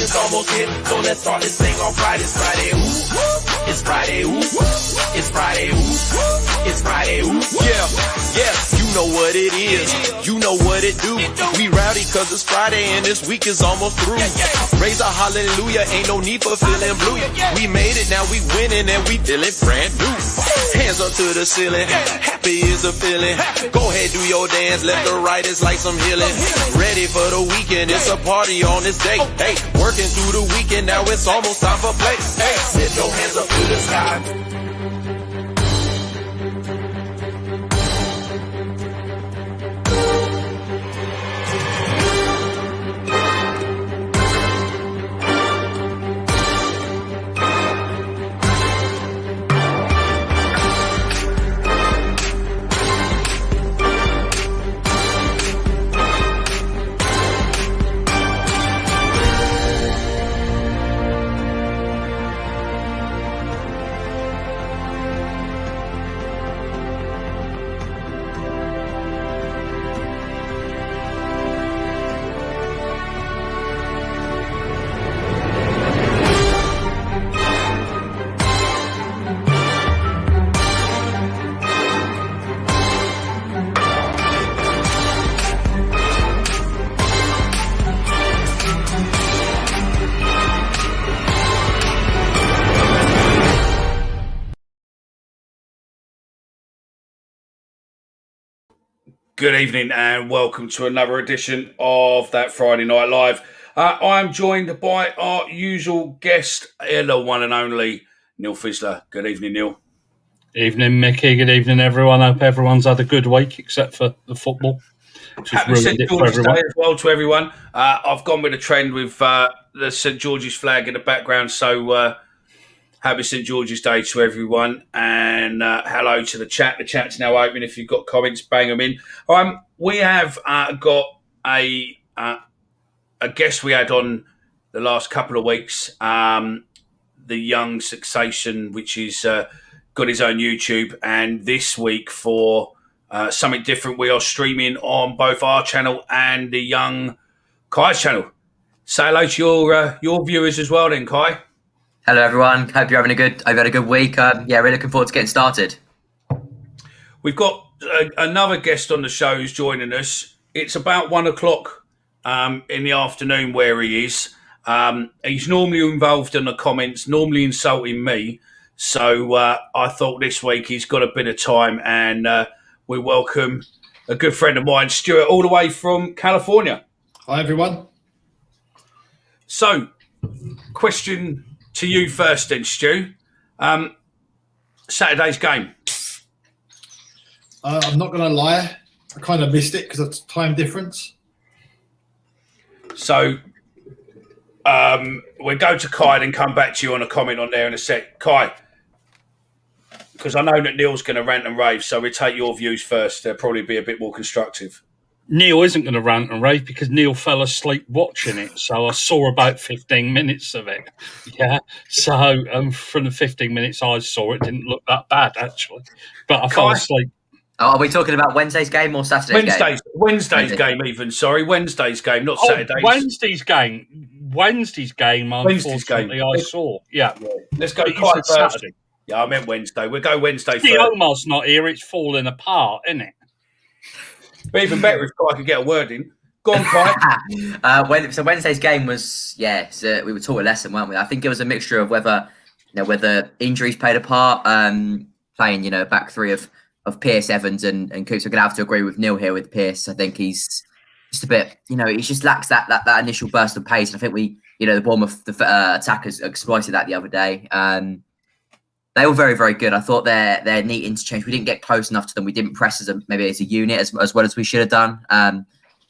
it's almost here. So let's start this thing off right. It's Friday, ooh. It's Friday, ooh. It's Friday, ooh. It's Friday, ooh. Yeah, you know what it is. You know what it do. We rowdy cause it's Friday and this week is almost through. Raise a hallelujah, ain't no need for feeling blue. We made it, now we winning and we feeling brand new. Hands up to the ceiling, happy is the feeling. Go ahead, do your dance, left or right, it's like some healing. Ready for the weekend, it's a party on this day. Hey, working through the weekend, now it's almost time for play. Hey, lift your hands up to the sky. Good evening and welcome to another edition of That Friday Night Live. I'm joined by our usual guest, the one and only Neil Fizzler. Good evening, Neil. Evening, Mickey. Good evening, everyone. I hope everyone's had a good week except for the football. Happy St George's Day as well to everyone. I've gone with a trend with the St George's flag in the background, so happy St George's Day to everyone, and hello to the chat. The chat's now open. If you've got comments, bang them in. We have got a guest we had on the last couple of weeks, the young sensation, which is got his own YouTube, and this week for something different, we are streaming on both our channel and the young Kai's channel. Say hello to your viewers as well then, Kai. Hello, everyone. Hope you're having a good week. Really looking forward to getting started. We've got another guest on the show who's joining us. It's about 1 o'clock in the afternoon where he is. He's normally involved in the comments, normally insulting me. So I thought this week he's got a bit of time, and we welcome a good friend of mine, Stuart, all the way from California. Hi, everyone. So, question to you first then, Stu. Saturday's game. I'm not going to lie. I kind of missed it because of time difference. So we'll go to Kai and come back to you on a comment on there in a sec. Kai, because I know that Neil's going to rant and rave, so we'll take your views first. They'll probably be a bit more constructive. Neil isn't going to rant and rave because Neil fell asleep watching it, so I saw about 15 minutes of it. Yeah, so from the 15 minutes I saw, it didn't look that bad, actually. But I fell asleep. Oh, are we talking about Wednesday's game or Saturday's game? Wednesday's game even, sorry. Wednesday's game, not Saturday's. Wednesday's game, unfortunately, I saw. Yeah. Let's go Kai first. Saturday. Yeah, I meant Wednesday. We'll go Wednesday first. The Omar's not here, it's falling apart, isn't it? But even better if Kai could get a word in. Go on, Kai. So Wednesday's game was, we were taught a lesson, weren't we? I think it was a mixture of whether injuries played a part, playing, back three of Pierce, Evans and Coops. I'm going to have to agree with Neil here with Pierce. I think he's just a bit, he just lacks that initial burst of pace. And I think the Bournemouth attackers exploited that the other day. They were very, very good. I thought their neat interchange. We didn't get close enough to them. We didn't press as a unit as well as we should have done.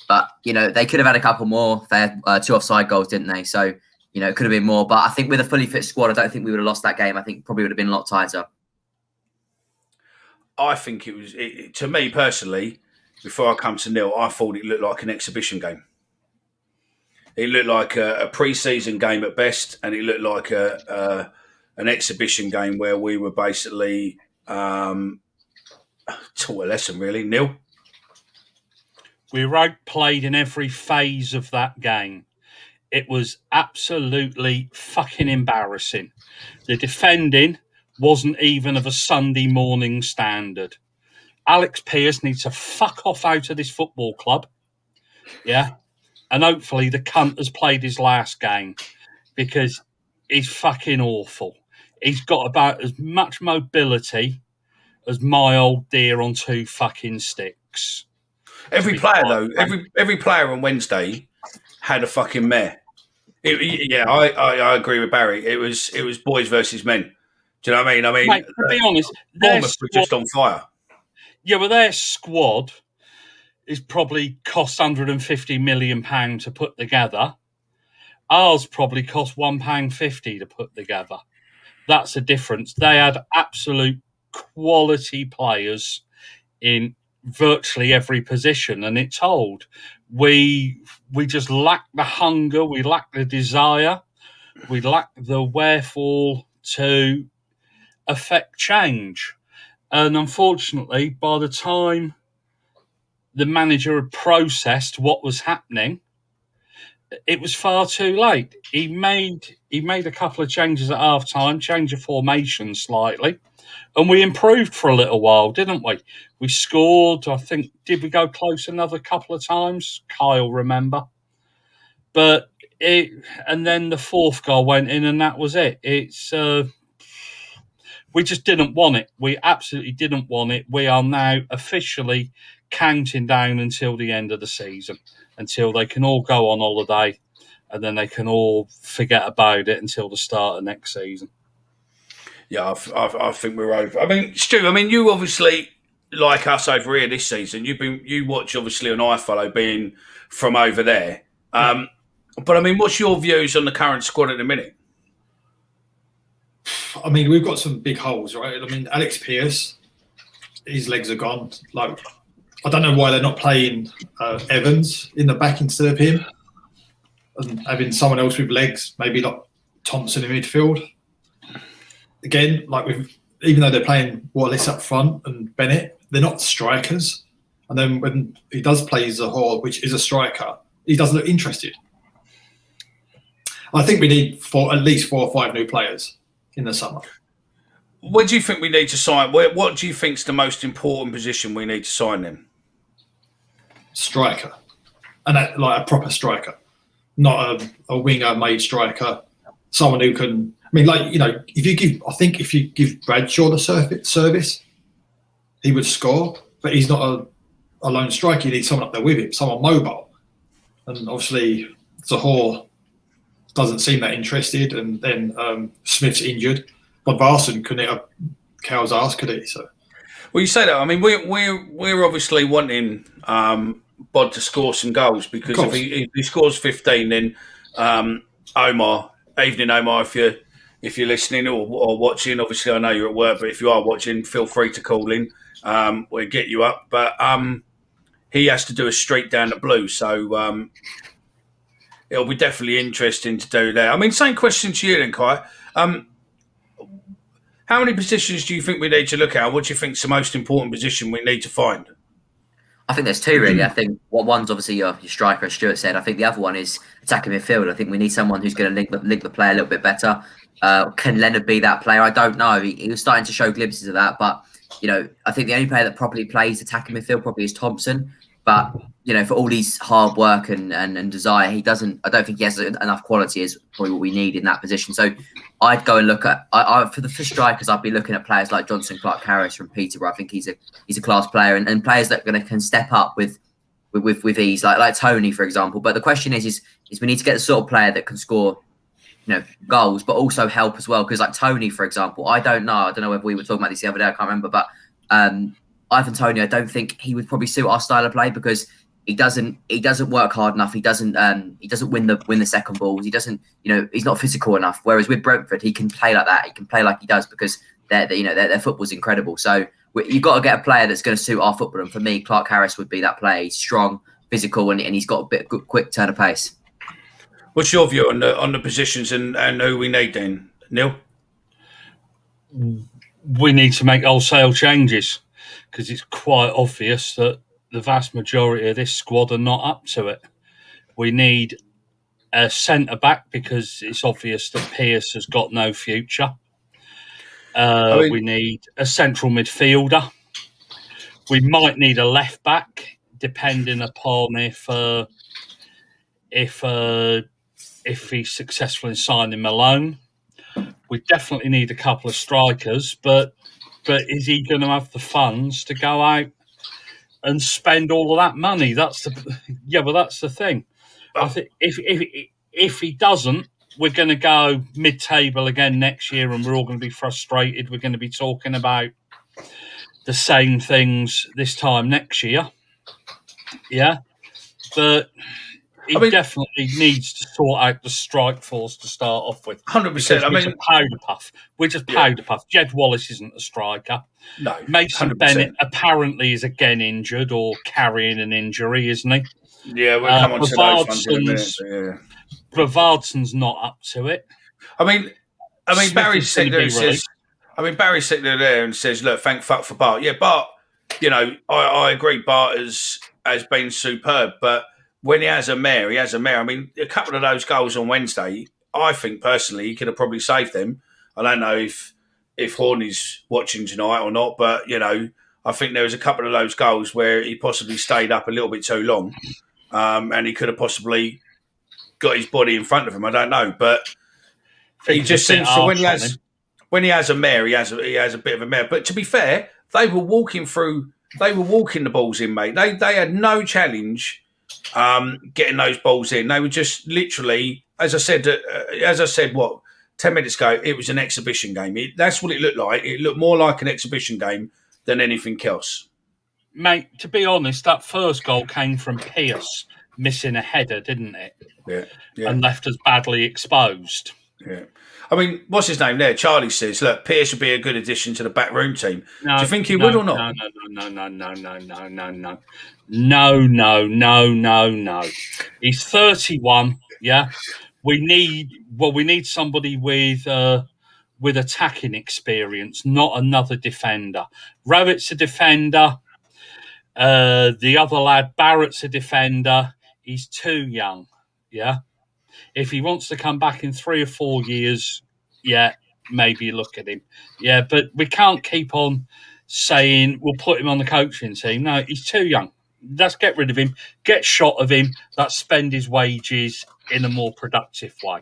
But they could have had a couple more. They had 2 offside goals, didn't they? So it could have been more. But I think with a fully fit squad, I don't think we would have lost that game. I think probably would have been a lot tighter. I think it was, to me personally, before I come to Neil, I thought it looked like an exhibition game. It looked like a pre-season game at best, and it looked like an exhibition game where we were basically taught a lesson, really. Neil? We were outplayed in every phase of that game. It was absolutely fucking embarrassing. The defending wasn't even of a Sunday morning standard. Alex Pearce needs to fuck off out of this football club. Yeah. And hopefully the cunt has played his last game, because he's fucking awful. He's got about as much mobility as my old dear on two fucking sticks. Every player, though, every player on Wednesday had a fucking mare. I agree with Barry. It was boys versus men. Do you know what I mean? Mate, to be honest, Bournemouth were just on fire. Yeah, well, their squad is probably cost £150 million to put together. Ours probably cost £1.50 to put together. That's a difference. They had absolute quality players in virtually every position, and it told. We just lacked the hunger, we lacked the desire, we lacked the wherefore to affect change. And unfortunately, by the time the manager had processed what was happening, it was far too late. He made a couple of changes at half time, change of formation slightly, and we improved for a little while, didn't we? We scored, I think, did we go close another couple of times? Kyle remember. But and then the fourth goal went in, and that was it. It's we just didn't want it. We absolutely didn't want it. We are now officially counting down until the end of the season, until they can all go on holiday, and then they can all forget about it until the start of next season. Yeah, I think we're over. I mean, Stu, you obviously, like us over here this season, you watch obviously on iFollow being from over there. But what's your views on the current squad at the minute? We've got some big holes, right? Alex Pearce, his legs are gone. Like, I don't know why they're not playing Evans in the back instead of him, and having someone else with legs, maybe like Thompson in midfield. Again, even though they're playing Wallace up front and Bennett, they're not strikers. And then when he does play Zahor, which is a striker, he doesn't look interested. I think we need at least 4 or 5 new players in the summer. What do you think we need to sign? What do you think is the most important position we need to sign them? Striker, and a proper striker, not a winger-made striker. Someone who can. If you give Bradshaw the service, he would score. But he's not a lone striker. You need someone up there with him, someone mobile. And obviously, Zahor doesn't seem that interested, and then Smith's injured. But Varson couldn't hit Cal's ass, could he? So, well, you say that. We're obviously wanting Bod to score some goals, because if he scores 15, then Omar, if you're listening or watching, obviously I know you're at work, but if you are watching, feel free to call in. We'll get you up. But he has to do a streak down the blue, so it'll be definitely interesting to do that. Same question to you then, Kai. How many positions do you think we need to look at? What do you think is the most important position we need to find? I think there's 2 really. I think one's obviously your striker, as Stuart said. I think the other one is attacking midfield. I think we need someone who's going to link the play a little bit better. Can Leonard be that player? I don't know. He was starting to show glimpses of that, but I think the only player that properly plays attacking midfield probably is Thompson. But for all his hard work and desire, he doesn't. I don't think he has enough quality as probably what we need in that position. So I'd go and look at for strikers. I'd be looking at players like Johnson Clark-Harris from Peterborough. I think he's a class player, and players that can step up with ease, like Tony, for example. But the question is we need to get the sort of player that can score goals, but also help as well. Because like Tony, for example, I don't know whether we were talking about this the other day. I can't remember, but Ivan Toney, I don't think he would probably suit our style of play, because he doesn't work hard enough. He doesn't win the second balls. He doesn't, he's not physical enough. Whereas with Brentford, he can play like that. He can play like he does, because their football's incredible. So you've got to get a player that's going to suit our football. And for me, Clark Harris would be that player. He's strong, physical, and he's got a bit of quick turn of pace. What's your view on the positions and who we need then, Neil? We need to make wholesale changes, because it's quite obvious that the vast majority of this squad are not up to it. We need a centre back because it's obvious that Pearce has got no future. We need a central midfielder. We might need a left back, depending upon if he's successful in signing Malone. We definitely need a couple of strikers, but is he going to have the funds to go out and spend all of that money? That's the thing. I think if he doesn't, we're going to go mid-table again next year, and we're all going to be frustrated. We're going to be talking about the same things this time next year. Yeah, but he definitely needs to sort out the strike force to start off with. 100%. We're just powder puff. We're just powder puff. Jed Wallace isn't a striker. No. Mason 100%. Bennett apparently is again injured or carrying an injury, isn't he? Yeah, we'll come on to those ones in a minute. Yeah. Bravadson's not up to it. I mean, Barry's sitting there and says, Barry's sitting there and says, look, thank fuck for Bart. Yeah, Bart, I agree, Bart has been superb, but when he has a mare, he has a mare. I mean, a couple of those goals on Wednesday, I think personally he could have probably saved them. I don't know if Horney's watching tonight or not, but, I think there was a couple of those goals where he possibly stayed up a little bit too long, and he could have possibly got his body in front of him. I don't know, but he just seems to when he has a mare, he has a bit of a mare. But to be fair, they were walking the balls in, mate. They had no challenge getting those balls in. They were just literally, as I said, 10 minutes ago, it was an exhibition game. That's what it looked like. It looked more like an exhibition game than anything else. Mate, to be honest, that first goal came from Pearce missing a header, didn't it? Yeah. And left us badly exposed. Yeah. I mean, what's his name there? Charlie says, look, Pearce would be a good addition to the backroom team. Do you think he would or not? No. He's 31, yeah? We need somebody with attacking experience, not another defender. Rowett's a defender. The other lad, Barrett's a defender. He's too young, yeah? If he wants to come back in 3 or 4 years, yeah, maybe look at him. Yeah, but we can't keep on saying we'll put him on the coaching team. No, he's too young. Let's get rid of him, get shot of him, let's spend his wages in a more productive way.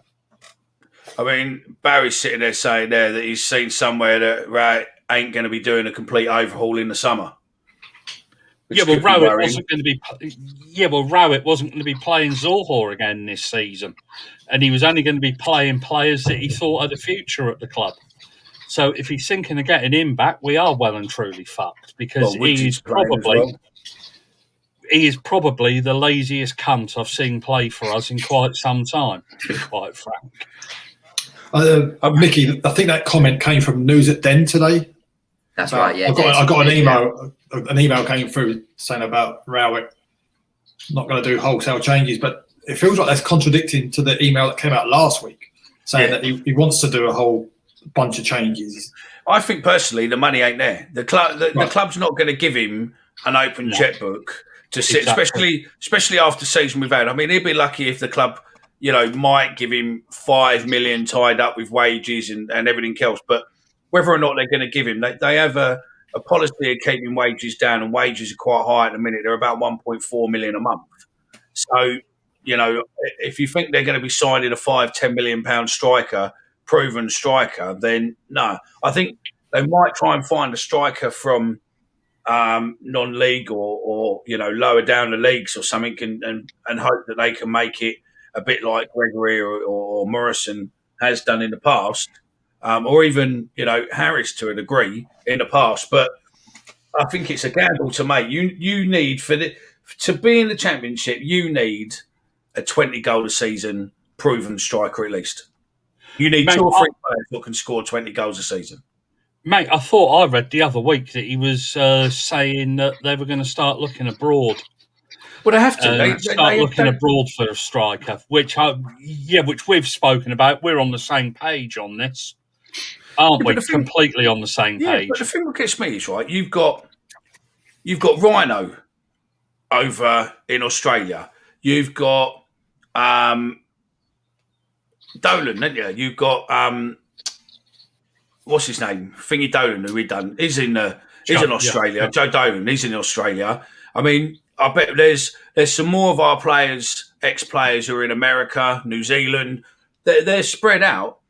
I mean, Barry's sitting there saying there that he's seen somewhere that ain't going to be doing a complete overhaul in the summer. Rowett wasn't going to be. Rowett wasn't going to be playing Zohor again this season, and he was only going to be playing players that he thought had a future at the club. So if he's thinking of getting him back, we are well and truly fucked because he is probably the laziest cunt I've seen play for us in quite some time. To be quite frank. Mickey, I think that comment came from News at Den today. That's right. Yeah, I got an email. An email came through saying about Rowett not going to do wholesale changes, but it feels like that's contradicting to the email that came out last week, saying that he wants to do a whole bunch of changes. I think personally the money ain't there. The club's not going to give him an open checkbook to sit, especially after the season we've had. I mean, he'd be lucky if the club, might give him 5 million tied up with wages and everything else, but whether or not they're going to give him, they have a policy of keeping wages down, and wages are quite high at the minute. They're about 1.4 million a month. So, if you think they're going to be signing a £5-10 million striker, proven striker, then no. I think they might try and find a striker from non-league or lower down the leagues or something, and hope that they can make it a bit like Gregory or Morrison has done in the past. Or even, Harris to a degree in the past. But I think it's a gamble to make. You need, to be in the Championship, you need a 20-goal a season proven striker at least. You need 2 or 3 players that can score 20 goals a season. Mate, I thought I read the other week that he was saying that they were going to start looking abroad. Well, they have to. They start looking abroad for a striker, which we've spoken about. We're on the same page on this. Aren't we? Completely on the same page. But the thing that gets me is, right, you've got Rhino over in Australia. You've got Dolan, haven't you? You've got what's his name? Thingy Dolan, who we done. He's in Australia. Yeah. Joe Dolan, he's in Australia. I mean, I bet there's some more of our players, ex-players, who are in America, New Zealand. They're spread out.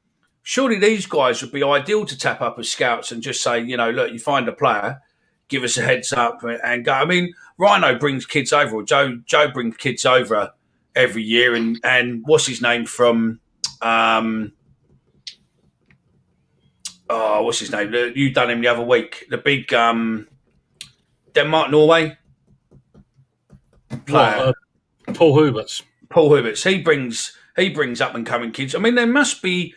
Surely these guys would be ideal to tap up as scouts and just say, look, you find a player, give us a heads up and go. I mean, Rhino brings kids over, or Joe brings kids over every year, and what's his name from what's his name? You done him the other week. The big Denmark Norway player, Paul Huberts. Paul Huberts. He brings up and coming kids. I mean, there must be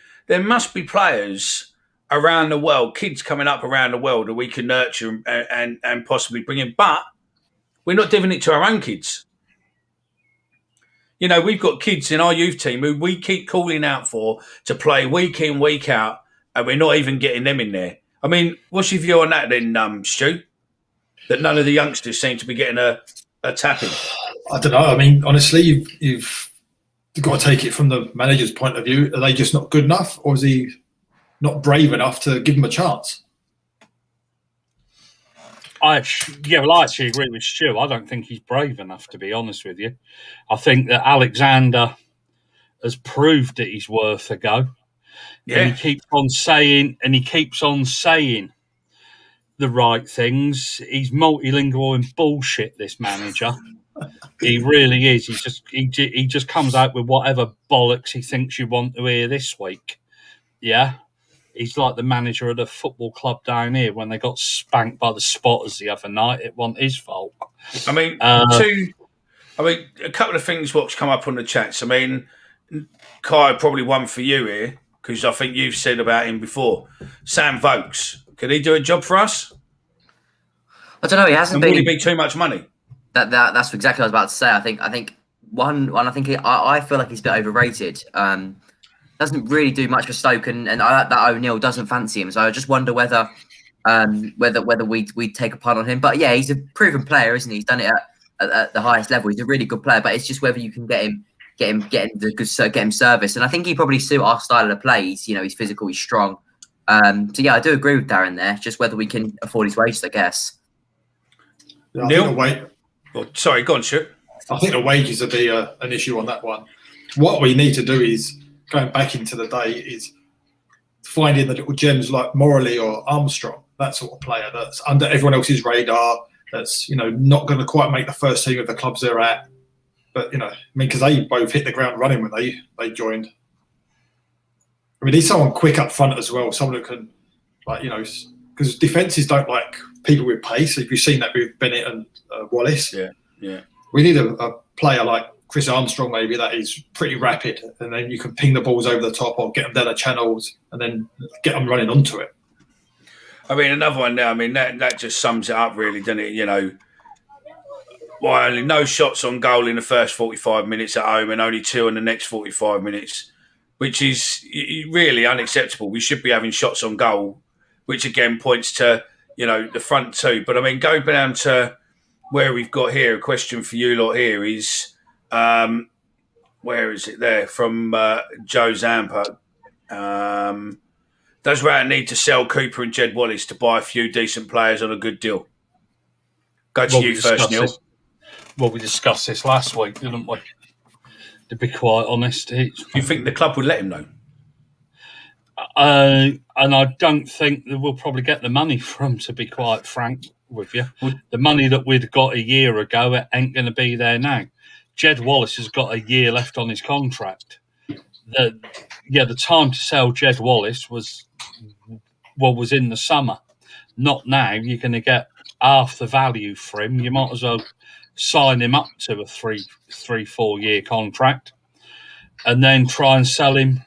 players around the world, kids coming up around the world that we can nurture and possibly bring in. But we're not giving it to our own kids. We've got kids in our youth team who we keep calling out for to play week in, week out, and we're not even getting them in there. I mean, what's your view on that then, Stu? That none of the youngsters seem to be getting a tapping? I don't know. I mean, honestly, you've got to take it from the manager's point of view. Are they just not good enough, or is he not brave enough to give them a chance? I actually agree with Stu. I don't think he's brave enough, to be honest with you. I think that Alexander has proved that he's worth a go. Yeah. And he keeps on saying the right things. He's multilingual in bullshit, this manager. He really is. He just comes out with whatever bollocks he thinks you want to hear this week. Yeah. He's like the manager of the football club down here when they got spanked by the spotters the other night. It wasn't his fault. I mean, a couple of things what's come up on the chats. I mean, Kai, probably one for you here, because I think you've said about him before. Sam Vokes, can he do a job for us? I don't know. He hasn't been. Will he be too much money? That's exactly what I was about to say. I think I feel like he's a bit overrated. Doesn't really do much for Stoke, and that O'Neill doesn't fancy him. So I just wonder whether we take a punt on him. But yeah, he's a proven player, isn't he? He's done it at the highest level. He's a really good player, but it's just whether you can get him service. And I think he probably suit our style of play. He's physical, he's strong. So yeah, I do agree with Darren there. Just whether we can afford his wages, I guess. Yeah, Neil? Sorry, go on, Stuart. I think the wages would be an issue on that one. What we need to do is, going back into the day, is finding the little gems like Morley or Armstrong, that sort of player that's under everyone else's radar, that's not going to quite make the first team of the clubs they're at. But because they both hit the ground running when they joined. I mean, he's someone quick up front as well, someone who can, because defences don't like people with pace. If you've seen that with Bennett and Wallace, yeah, we need a player like Chris Armstrong, maybe, that is pretty rapid, and then you can ping the balls over the top or get them down the channels and then get them running onto it. I mean, another one there. I mean, that just sums it up, really, doesn't it? Why only no shots on goal in the first 45 minutes at home and only 2 in the next 45 minutes, which is really unacceptable. We should be having shots on goal, which again points to the front two. But I mean, going down to where we've got here, a question for you lot here is. Where is it there? From Joe Zampa. Does Ratton need to sell Cooper and Jed Wallace to buy a few decent players on a good deal? Go to you first, Neil. Well, we discussed this last week, didn't we? To be quite honest. Do you think the club would let him, though? And I don't think that we'll probably get the money from, to be quite frank with you. The money that we'd got a year ago ain't going to be there now. Jed Wallace has got a year left on his contract. The time to sell Jed Wallace was in the summer. Not now. You're going to get half the value for him. You might as well sign him up to a 3-4 year contract and then try and sell him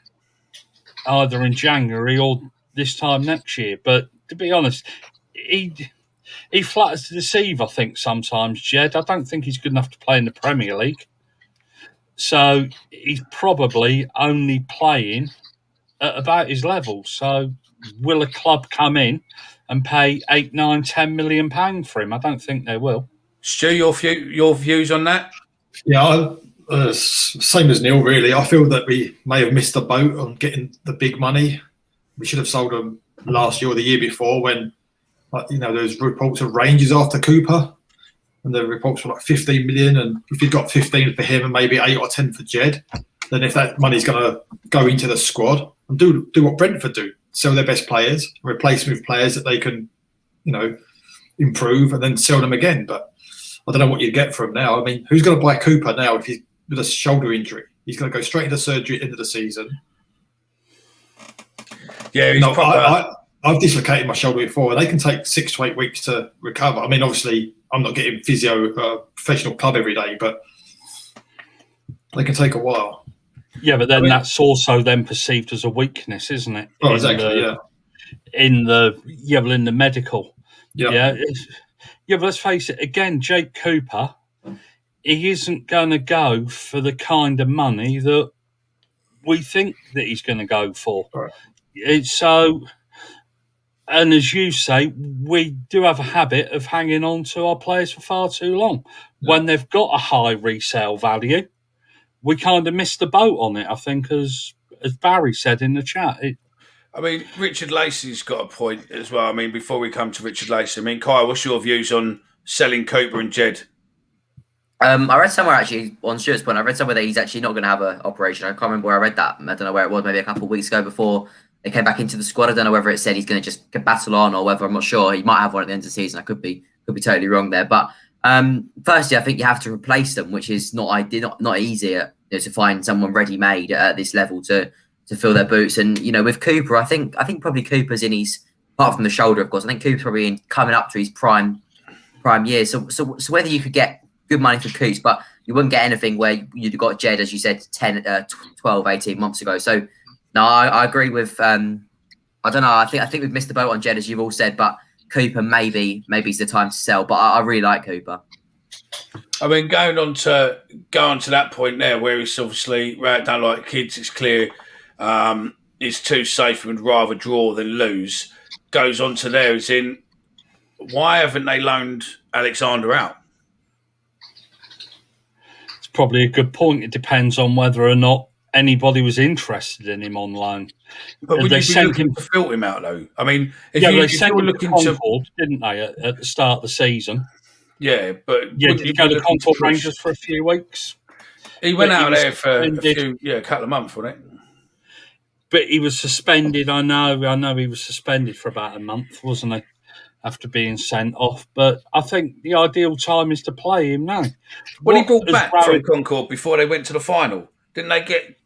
either in January or this time next year. But to be honest, he flatters to deceive, I think, sometimes, Jed. I don't think he's good enough to play in the Premier League. So he's probably only playing at about his level. So will a club come in and pay £8, £9, £10 million for him? I don't think they will. Stu, your views on that? Yeah, Same as Neil, really. I feel that we may have missed the boat on getting the big money. We should have sold them last year or the year before when, there's reports of Rangers after Cooper, and the reports were like 15 million. And if you've got 15 for him and maybe 8 or 10 for Jed, then if that money's going to go into the squad and do what Brentford do, sell their best players, replace them with players that they can, improve, and then sell them again. But I don't know what you'd get from now. I mean, who's going to buy Cooper now if he's with a shoulder injury? He's going to go straight into surgery at the end of the season. Yeah, I've dislocated my shoulder before, and they can take 6 to 8 weeks to recover. I mean, obviously, I'm not getting physio at a professional club every day, but they can take a while. Yeah, but then that's also then perceived as a weakness, isn't it? Oh, exactly. In the medical. Yeah. But let's face it. Again, Jake Cooper, he isn't going to go for the kind of money that we think that he's going to go for. Right. And as you say, we do have a habit of hanging on to our players for far too long. When they've got a high resale value, we kind of missed the boat on it, I think, as Barry said in the chat. Richard Lacey's got a point as well. Before we come to Richard Lacey, Kyle, what's your views on selling Cooper and Jed? I read somewhere actually on Stuart's point. I read somewhere that he's actually not going to have an operation. I can't remember where I read that. I don't know where it was. Maybe a couple of weeks ago before they came back into the squad. I don't know whether it said he's going to just battle on or whether, I'm not sure. He might have one at the end of the season. I could be totally wrong there. But firstly, I think you have to replace them, which is not easy to find someone ready made at this level to fill their boots. And with Cooper, I think probably Cooper's in his, apart from the shoulder, of course. I think Cooper's probably coming up to his prime years. So whether you could get good money for Coots, but you wouldn't get anything where you'd got Jed, as you said, 12, 18 months ago. So, no, I agree with, I don't know, I think we've missed the boat on Jed, as you've all said, but Cooper maybe is the time to sell, but I really like Cooper. Going on to that point there, where he's obviously don't like kids, it's clear is too safe and would rather draw than lose. Goes on to there, is in, why haven't they loaned Alexander out? Probably a good point. It depends on whether or not anybody was interested in him on loan. But would they sent him to filter him out, though? They sent him to Concord, didn't they, at the start of the season? Yeah, but did he go to Concord Rangers for a few weeks? He went out there for a couple of months, wasn't it? But he was suspended. I know he was suspended for about a month, wasn't he? After being sent off, but I think the ideal time is to play him now. When he brought back from Concord before they went to the final, didn't they get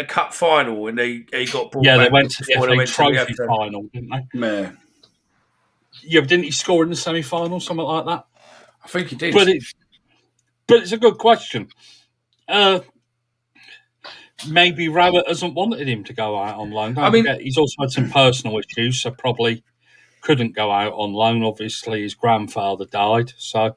a cup final and he got brought back? Yeah, they went to the FA Trophy final, didn't they? Yeah, but didn't he score in the semi-final, something like that? I think he did. But it's a good question. Maybe Rabbit hasn't wanted him to go out on loan. He's also had some personal issues, so probably couldn't go out on loan. Obviously, his grandfather died. So,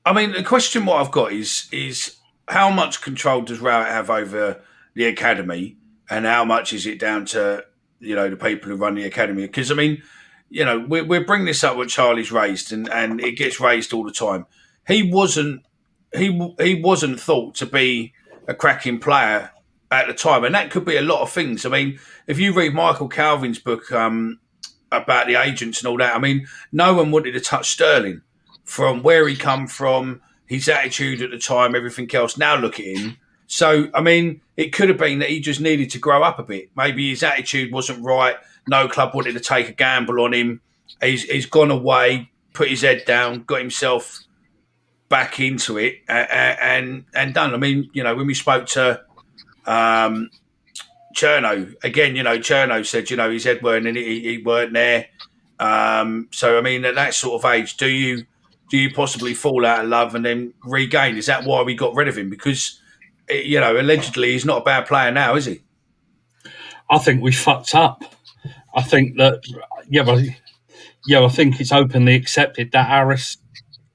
the question what I've got is how much control does Rowett have over the academy, and how much is it down to the people who run the academy? Because we're bringing this up what Charlie's raised, and it gets raised all the time. He wasn't thought to be a cracking player at the time, and that could be a lot of things. If you read Michael Calvin's book about the agents and all that, no one wanted to touch Sterling from where he come from, his attitude at the time, everything else. Now look at him. So, it could have been that he just needed to grow up a bit. Maybe his attitude wasn't right. No club wanted to take a gamble on him. He's gone away, put his head down, got himself back into it, and done. When we spoke to Cherno, again, Cherno said, his head weren't in it, he weren't there. So, at that sort of age, do you possibly fall out of love and then regain? Is that why we got rid of him? Because, allegedly he's not a bad player now, is he? I think we fucked up. I think that, I think it's openly accepted that Harris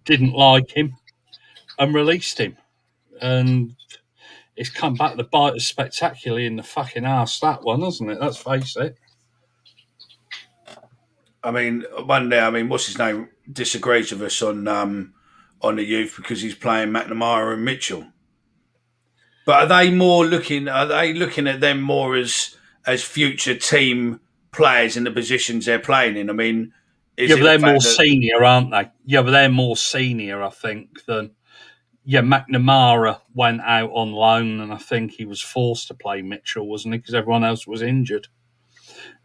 didn't like him and released him. And it's come back to bite us spectacularly in the fucking arse, that one, hasn't it? Let's face it. One day, what's his name, disagrees with us on the youth because he's playing McNamara and Mitchell. But are they looking at them more as future team players in the positions they're playing in? I mean, but they're more senior, aren't they? Yeah, but they're more senior, I think, than McNamara went out on loan, and I think he was forced to play Mitchell, wasn't he? Because everyone else was injured.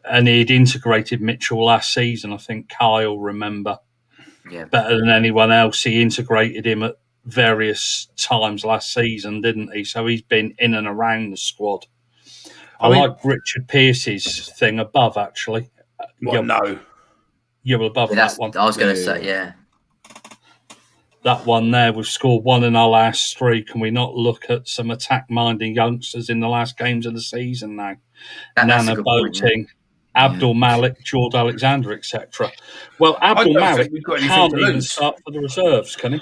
And he'd integrated Mitchell last season. I think Kyle remember better than anyone else. He integrated him at various times last season, didn't he? So he's been in and around the squad. I like Richard Pearce's thing above, actually. No. You're above that one. I was going to say, that one there, we've scored 1 in our last 3. Can we not look at some attack-minded youngsters in the last games of the season now? Nana Boating, Abdul Malik, George Alexander, etc. Well, Abdul Malik can't even start for the reserves, can he?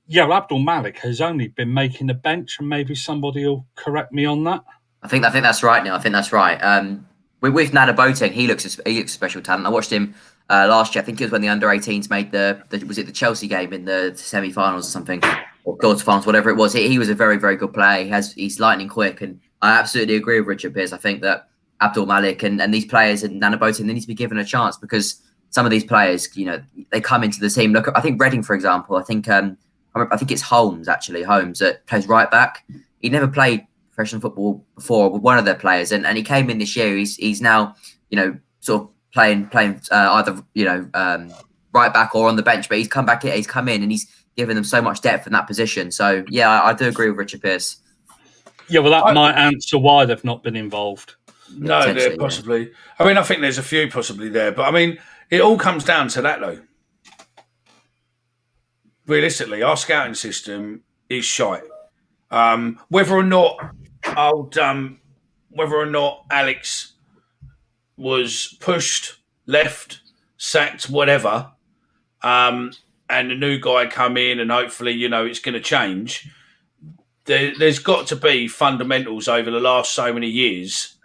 Yeah, Abdul Malik has only been making the bench, and maybe somebody will correct me on that. I think that's right now. I think that's right. With Nana Boateng, he looks a special talent. I watched him last year. I think it was when the under-18s made the Chelsea game in the semi-finals or something, or quarter-finals, whatever it was. He was a very, very good player. He's lightning quick, and I absolutely agree with Richard Pearce. I think that Abdul Malik and these players and Nana Boateng, they need to be given a chance, because some of these players, they come into the team. Look, I think Reading, for example. I think it's Holmes that plays right back. He never played professional football before with one of their players, and he came in this year. He's now sort of playing either right back or on the bench, but he's come in and he's given them so much depth in that position. So I do agree with Richard Pearce. Yeah, well, that might answer why they've not been involved. No, possibly. Yeah. I mean, I think there's a few possibly there, but I mean, it all comes down to that, though. Realistically, our scouting system is shite. Whether or not Alex was pushed, left, sacked, whatever, and the new guy come in, and hopefully, it's going to change. There's got to be fundamentals over the last so many years.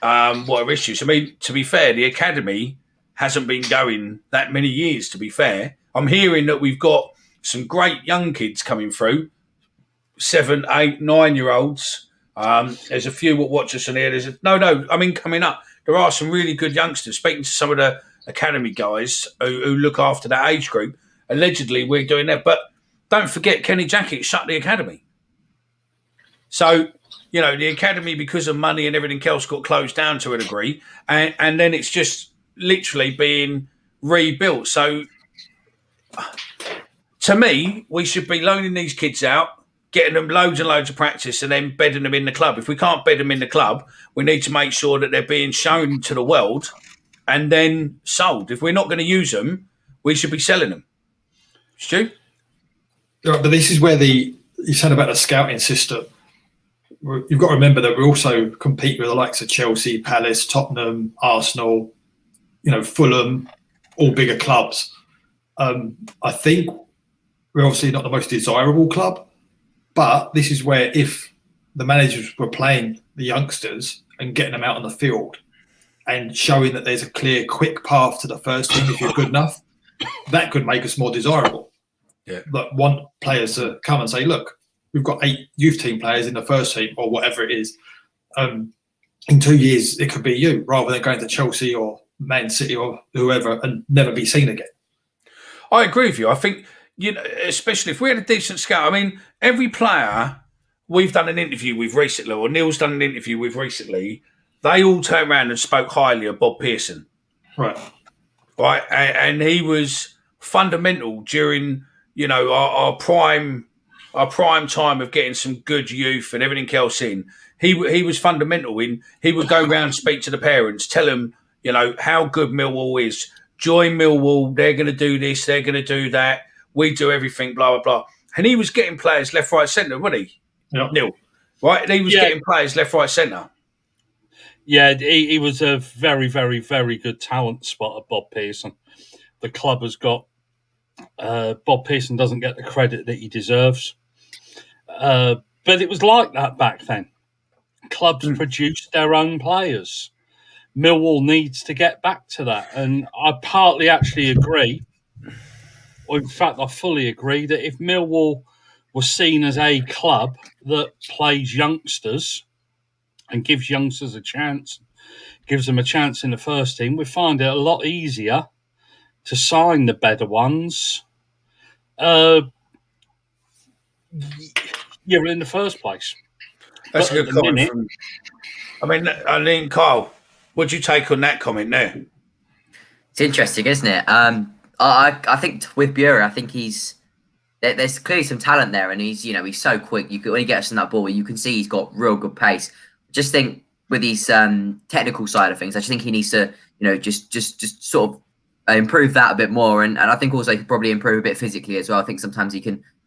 What are issues? I mean, to be fair, the academy hasn't been going that many years. To be fair, I'm hearing that we've got some great young kids coming through, 7, 8, 9-year-olds. There's a few that watch us on here. Coming up, there are some really good youngsters. Speaking to some of the academy guys who look after that age group, allegedly we're doing that. But don't forget, Kenny Jackett shut the academy. So, the academy, because of money and everything else, got closed down to a degree. And then it's just literally being rebuilt. So, to me, we should be loaning these kids out, getting them loads and loads of practice, and then bedding them in the club. If we can't bed them in the club, we need to make sure that they're being shown to the world and then sold. If we're not going to use them, we should be selling them. Stu? Yeah, but this is where you said about the scouting system. You've got to remember that we also compete with the likes of Chelsea, Palace, Tottenham, Arsenal, Fulham, all bigger clubs. I think we're obviously not the most desirable club, but this is where if the managers were playing the youngsters and getting them out on the field and showing that there's a clear, quick path to the first team if you're good enough, that could make us more desirable. Yeah. But want players to come and say, look, we've got 8 youth team players in the first team or whatever it is. In 2 years, it could be you, rather than going to Chelsea or Man City or whoever and never be seen again. I agree with you. I think, especially if we had a decent scout. I mean, every player we've done an interview with recently, or Neil's done an interview with recently, they all turned around and spoke highly of Bob Pearson. Right. Right. And he was fundamental during, our prime time of getting some good youth and everything else in. He was fundamental in. He would go around and speak to the parents, tell them, how good Millwall is. Join Millwall. They're going to do this. They're going to do that. We do everything. Blah blah blah. And he was getting players left, right, centre, wasn't he? Yep. Neil, right? And he was getting players left, right, centre. Yeah, he was a very, very, very good talent spotter, Bob Pearson. The club has got Bob Pearson doesn't get the credit that he deserves. But it was like that back then. Clubs produced their own players. Millwall needs to get back to that. And I partly actually agree, or in fact I fully agree, that if Millwall was seen as a club that plays youngsters and gives youngsters a chance, gives them a chance in the first team, we find it a lot easier to sign the better ones. In the first place. That's a good comment. I mean, Kyle, what do you take on that comment there? It's interesting, isn't it? I think with Bury, I think there's clearly some talent there, and he's so quick. When he gets on that ball, you can see he's got real good pace. Just think with his technical side of things, I just think he needs to just sort of improve that a bit more, and I think also he could probably improve a bit physically as well. I think sometimes he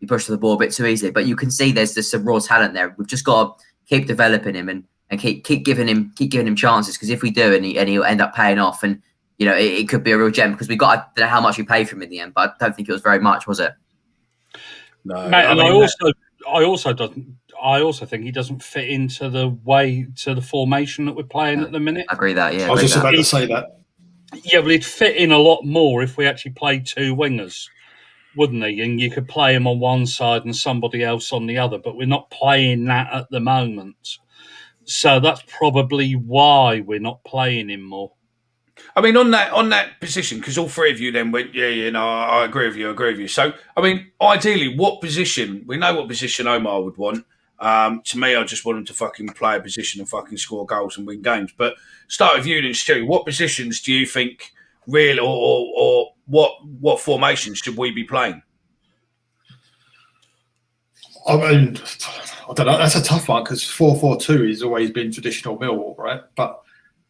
pushes the ball a bit too easily, but you can see there's some raw talent there. We've just got to keep developing him and keep giving him chances, because if we do, and he'll end up paying off, and it could be a real gem, because I don't know how much we paid for him in the end, but I don't think it was very much, was it? No, mate, and I also think he doesn't fit into the formation that we're playing at the minute. I agree that. Yeah, I was just about to say that. Yeah, but he'd fit in a lot more if we actually played two wingers, wouldn't he? And you could play him on one side and somebody else on the other, but we're not playing that at the moment. So that's probably why we're not playing him more. I mean, on that position, because all three of you then went, I agree with you. So, I mean, ideally, what position? We know what position Omar would want. To me, I just want him to fucking play a position and fucking score goals and win games. But start with you then, Stu. What positions do you think really, or what formations should we be playing? I mean, I don't know. That's a tough one, because 4-4-2 has always been traditional Millwall, right? But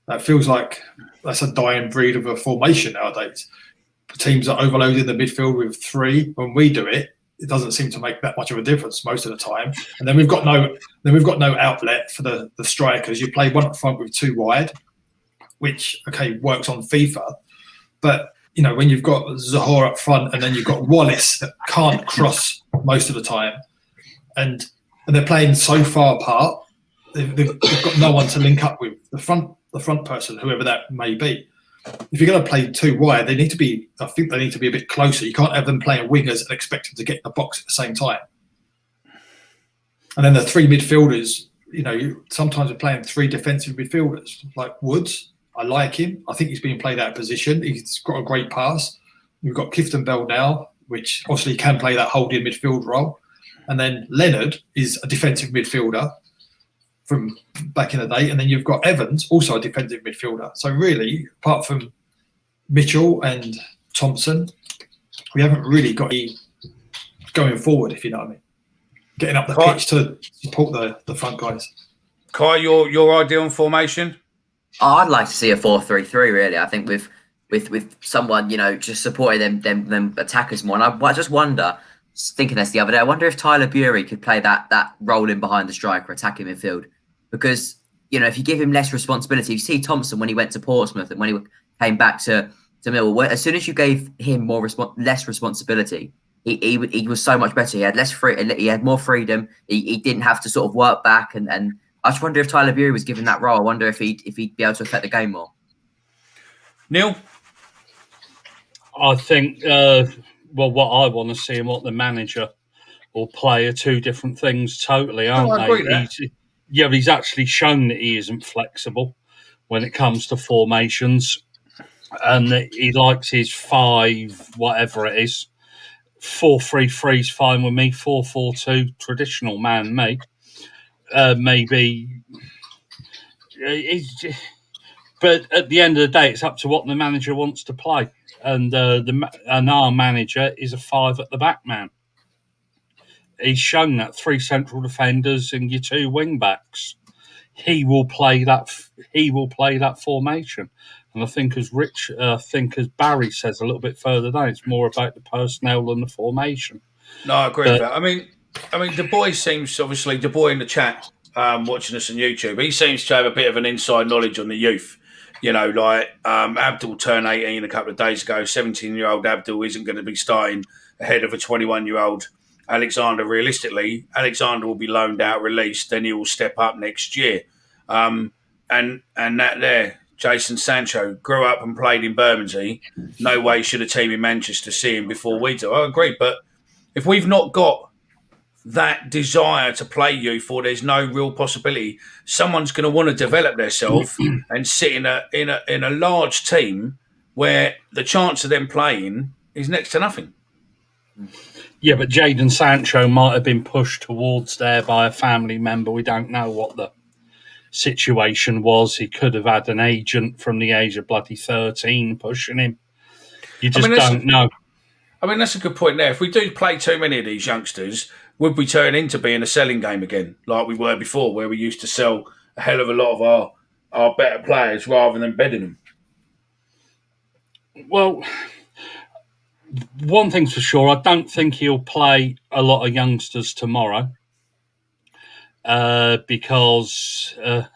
that feels like that's a dying breed of a formation nowadays. Teams are overloading the midfield with three. When we do it, it doesn't seem to make that much of a difference most of the time. And then we've got no outlet for the strikers. You play one up front with two wide, which works on FIFA. But when you've got Zahor up front, and then you've got Wallace that can't cross most of the time, and they're playing so far apart, they've got no one to link up with. The front person, whoever that may be. If you're going to play two wide, they need to be a bit closer. You can't have them playing wingers and expect them to get in the box at the same time. And then the three midfielders, sometimes we're playing three defensive midfielders, like Woods. I like him. I think he's being played out of position. He's got a great pass. We've got Clifton Bell now, which obviously can play that holding midfield role. And then Leonard is a defensive midfielder from back in the day, and then you've got Evans, also a defensive midfielder. So really, apart from Mitchell and Thompson, we haven't really got any going forward, if you know what I mean. Getting up the pitch to support the front guys. Kai, your ideal formation? I'd like to see a 4-3-3. Really, I think with someone just supporting them attackers more. And I just wonder, thinking this the other day, I wonder if Tyler Bury could play that role in behind the striker, attacking midfield. Because, if you give him less responsibility, you see Thompson when he went to Portsmouth and when he came back to Millwall, as soon as you gave him less responsibility, he was so much better. He had he had more freedom. He didn't have to sort of work back. And I just wonder if Tyler Bury was given that role. I wonder if he'd be able to affect the game more. Neil? I think, what I want to see and what the manager will play are two different things totally, aren't they? I agree with that. Yeah, but he's actually shown that he isn't flexible when it comes to formations, and that he likes his 5, whatever it is. 4-3-3 is fine with me. 4-4-2, traditional man, mate. Maybe. But at the end of the day, it's up to what the manager wants to play, and our manager is a 5 at the back man. He's shown that 3 central defenders and your 2 wing backs. He will play that formation. And I think as Barry says a little bit further down, it's more about the personnel than the formation. No, I agree with that. I mean, the boy seems, obviously, the boy in the chat watching us on YouTube, he seems to have a bit of an inside knowledge on the youth. Abdul turned 18 a couple of days ago. 17-year-old Abdul isn't going to be starting ahead of a 21-year-old Alexander. Realistically, Alexander will be loaned out, released, then he will step up next year. And that there, Jason Sancho grew up and played in Bermondsey. No way should a team in Manchester see him before we do. I agree, but if we've not got that desire to play youth, or there's no real possibility someone's going to want to develop themselves and sit in a large team where the chance of them playing is next to nothing. Yeah, but Jadon Sancho might have been pushed towards there by a family member. We don't know what the situation was. He could have had an agent from the age of bloody 13 pushing him. You just don't know. I mean, that's a good point there. If we do play too many of these youngsters, would we turn into being a selling game again, like we were before, where we used to sell a hell of a lot of our better players rather than bedding them? Well, one thing's for sure, I don't think he'll play a lot of youngsters tomorrow because we're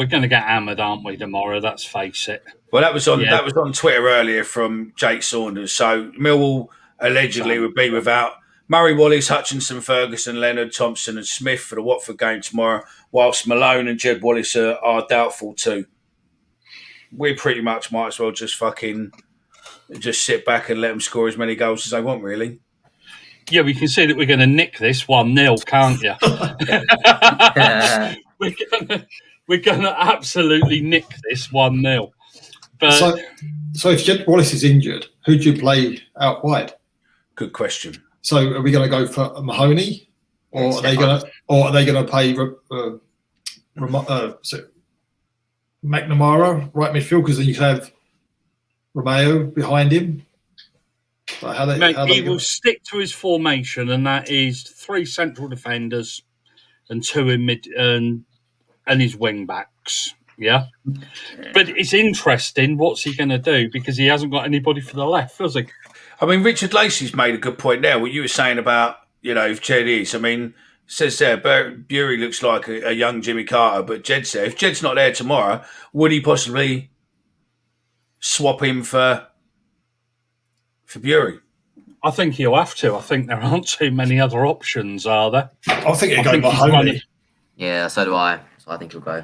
going to get hammered, aren't we, tomorrow? Let's face it. Well, that was on Twitter earlier from Jake Saunders. So Millwall allegedly would be without Murray, Wallace, Hutchinson, Ferguson, Leonard, Thompson and Smith for the Watford game tomorrow, whilst Malone and Jed Wallace are doubtful too. We pretty much might as well just sit back and let them score as many goals as they want, really. Yeah, we can see that we're going to nick this 1-0, can't you? We're going to absolutely nick this 1-0. But so if Jed Wallace is injured, who do you play out wide? Good question. So are we going to go for Mahoney, or are they going to play McNamara right midfield, because then you can have Romeo behind him? He will stick to his formation, and that is 3 central defenders and 2 in mid and his wing backs. Yeah, but it's interesting. What's he going to do? Because he hasn't got anybody for the left, has he? I mean, Richard Lacey's made a good point there. What you were saying about, if Jed is, I mean, says there, Bury looks like a young Jimmy Carter, but Jed said if Jed's not there tomorrow, would he possibly swap him for Bury? I think he'll have to. I think there aren't too many other options, are there? I think he'll go Mahoney. Yeah, so do I. So I think he'll go.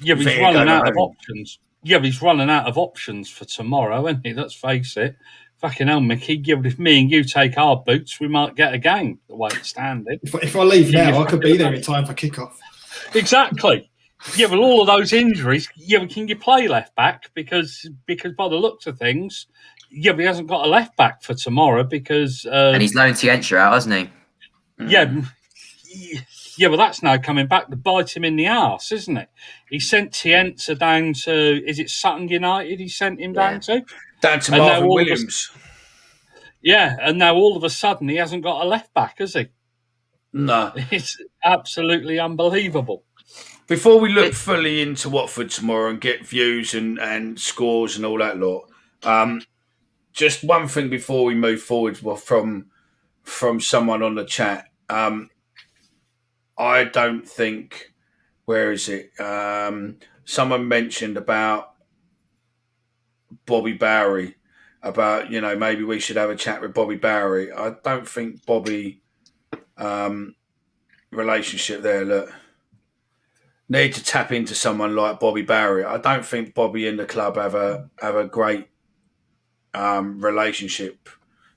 Yeah, but he's running out of options. Yeah, but he's running out of options for tomorrow, isn't he? Let's face it. Fucking hell, Mickey. Yeah, but if me and you take our boots, we might get a game the way it's standing. If I leave now, I could be there in time for kickoff. Exactly. Yeah, but all of those injuries, but can you play left back? Because by the looks of things, but he hasn't got a left back for tomorrow because... and he's loaned Tientra out, hasn't he? Yeah, but that's now coming back to bite him in the arse, isn't it? He sent Tienza down to... Is it Sutton United he sent him down to? Down to Marvin Williams. And now all of a sudden he hasn't got a left back, has he? No. It's absolutely unbelievable. Before we look fully into Watford tomorrow and get views and scores and all that lot, just one thing before we move forward from someone on the chat. I don't think... Where is it? Someone mentioned about Bobby Bowery, about, maybe we should have a chat with Bobby Bowery. I don't think Bobby relationship there, look, need to tap into someone like Bobby Bowery. I don't think Bobby and the club have a great relationship.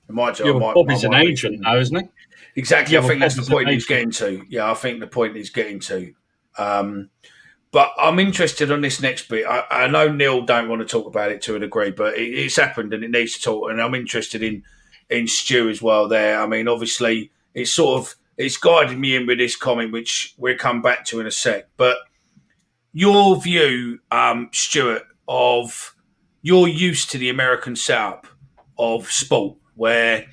Bobby's an agent now, isn't he? Exactly. I think that's the point he's getting to. Yeah, I think the point he's getting to. But I'm interested on this next bit. I know Neil don't want to talk about it to a degree, but it's happened and it needs to talk. And I'm interested in Stu as well there. I mean, obviously, it's guided me in with this comment, which we'll come back to in a sec. But your view, Stuart, of you're used to the American setup of sport where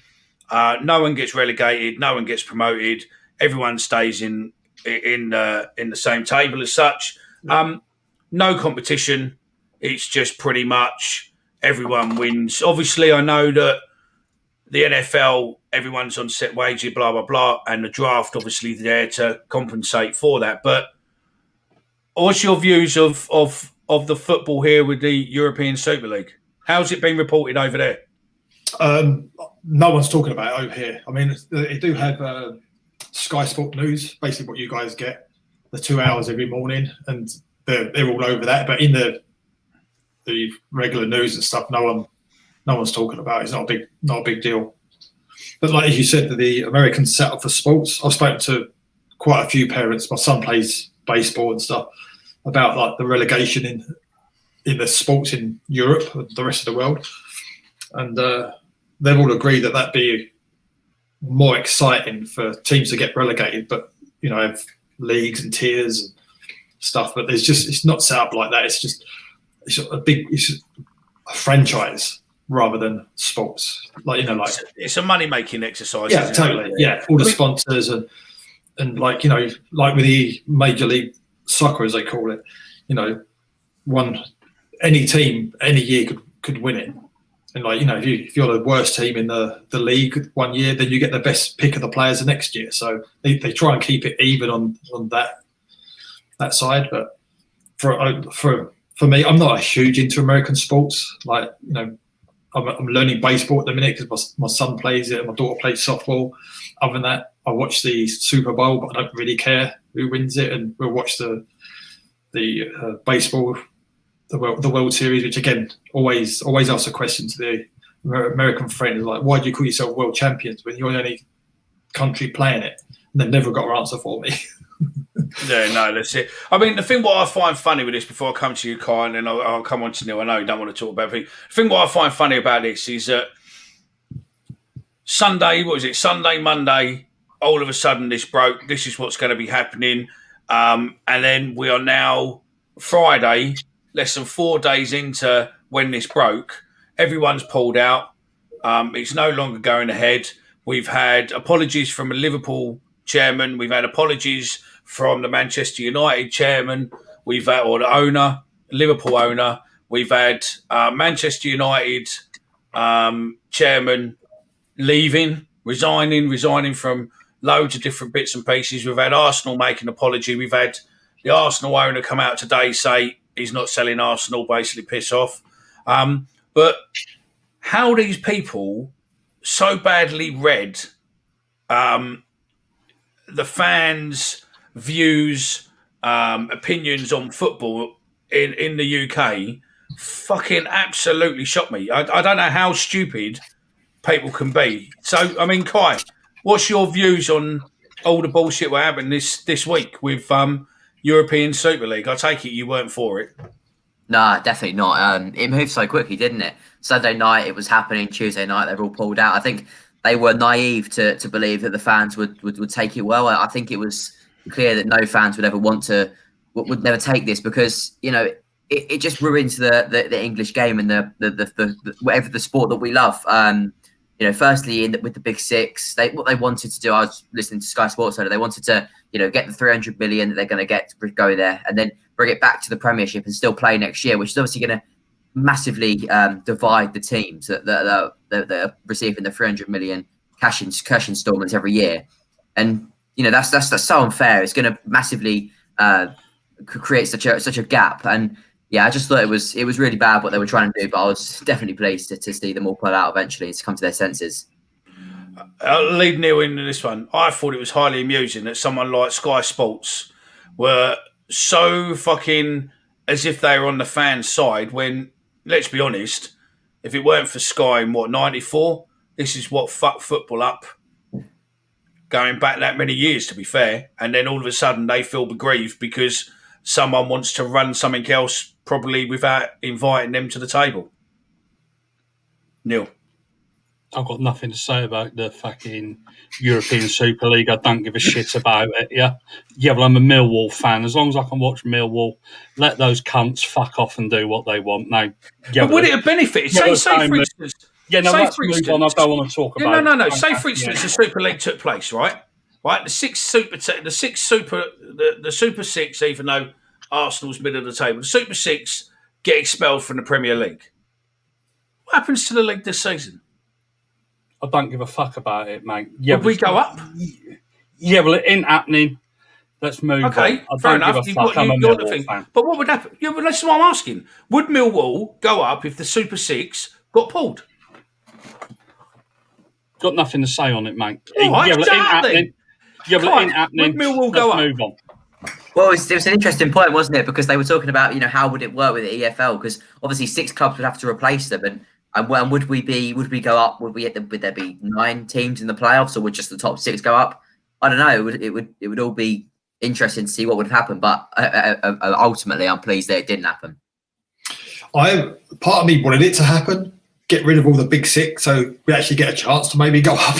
no one gets relegated, no one gets promoted, everyone stays in the same table as such. No competition. It's just pretty much everyone wins. Obviously, I know that the NFL, everyone's on set wages, blah, blah, blah, and the draft obviously there to compensate for that. But what's your views of the football here with the European Super League? How's it been reported over there? No one's talking about it over here. I mean, they do have Sky Sport News, basically what you guys get, the 2 hours every morning, and they're all over that. But in the regular news and stuff, no one's talking about it. It's not a big deal. But like you said, the American setup for sports, I've spoken to quite a few parents. My son plays baseball and stuff about like the relegation in the sports in Europe and the rest of the world, and they've all agreed that that'd be more exciting for teams to get relegated, but have leagues and tiers and stuff. But it's not set up like that. It's a franchise rather than sports. It's a money making exercise. Yeah, totally. Yeah, all the sponsors and like with the Major League Soccer, as they call it, any team any year could win it. And if you're the worst team in the league one year, then you get the best pick of the players the next year. So they try and keep it even on that side. But for me, I'm not a huge into American sports. I'm learning baseball at the minute because my son plays it and my daughter plays softball. Other than that, I watch the Super Bowl, but I don't really care who wins it. And we'll watch the baseball, the World Series, which again always ask a question to the American friends, like, why do you call yourself world champions when you're the only country playing it? And they've never got an answer for me. Yeah, no, that's it. I mean, the thing what I find funny with this, before I come to you, Kai, and then I'll come on to Neil. I know you don't want to talk about everything. The thing what I find funny about this is that Sunday, Monday, all of a sudden this broke. This is what's going to be happening. And then we are now Friday, less than 4 days into when this broke. Everyone's pulled out. It's no longer going ahead. We've had apologies from a Liverpool chairman. We've had apologies from the Manchester United chairman. We've had, or the owner, Liverpool owner. We've had Manchester United chairman resigning from loads of different bits and pieces. We've had Arsenal make an apology. We've had the Arsenal owner come out today, say he's not selling Arsenal, basically piss off. But how these people so badly read the fans' views, opinions on football in the UK fucking absolutely shocked me. I don't know how stupid people can be. So, I mean, Kai, what's your views on all the bullshit we're having this week with European Super League? I take it you weren't for it. Nah, definitely not. It moved so quickly, didn't it? Sunday night it was happening. Tuesday night they were all pulled out. I think they were naive to believe that the fans would take it well. I think it was clear that no fans would ever would never take this, because it just ruins the English game and the whatever the sport that we love. Firstly, with the Big Six, what they wanted to do. I was listening to Sky Sports earlier. They wanted to get the 300 million that they're going to get to go there, and then bring it back to the Premiership and still play next year, which is obviously going to massively divide the teams that are receiving the 300 million cash installments every year. And that's so unfair. It's going to massively create such a gap. And yeah, I just thought it was really bad what they were trying to do, but I was definitely pleased to see them all pull out eventually and to come to their senses. I'll lead Neil into this one. I thought it was highly amusing that someone like Sky Sports were so fucking as if they were on the fans' side when, let's be honest, if it weren't for Sky in 94, this is what fucked football up going back that many years, to be fair. And then all of a sudden they feel aggrieved because someone wants to run something else, probably without inviting them to the table. Neil. I've got nothing to say about the fucking European Super League. I don't give a shit about it. Yeah. Well, I'm a Millwall fan. As long as I can watch Millwall, let those cunts fuck off and do what they want. No. But would it have benefited? Say for instance. Yeah, no, let's move on. I don't want to talk about. No. Say for instance, the Super League took place, right? The Super Six, even though Arsenal's middle of the table, the Super Six get expelled from the Premier League. What happens to the league this season? I don't give a fuck about it, mate. Yeah, would we go up? Yeah, well, it ain't happening. Let's move on. Okay, fair enough. You've got the thing. But what would happen? Yeah, but that's what I'm asking. Would Millwall go up if the Super Six got pulled? Got nothing to say on it, mate. All right, yeah, well, it ain't happening. Yeah, but it ain't happening. Would Millwall go up? Move on. Well, it was an interesting point, wasn't it? Because they were talking about, how would it work with the EFL? Because obviously 6 clubs would have to replace them. And And would we go up? Would there be 9 teams in the playoffs, or would just the top 6 go up? I don't know. It would all be interesting to see what would happen. But ultimately, I'm pleased that it didn't happen. Part of me wanted it to happen, get rid of all the big 6, so we actually get a chance to maybe go up.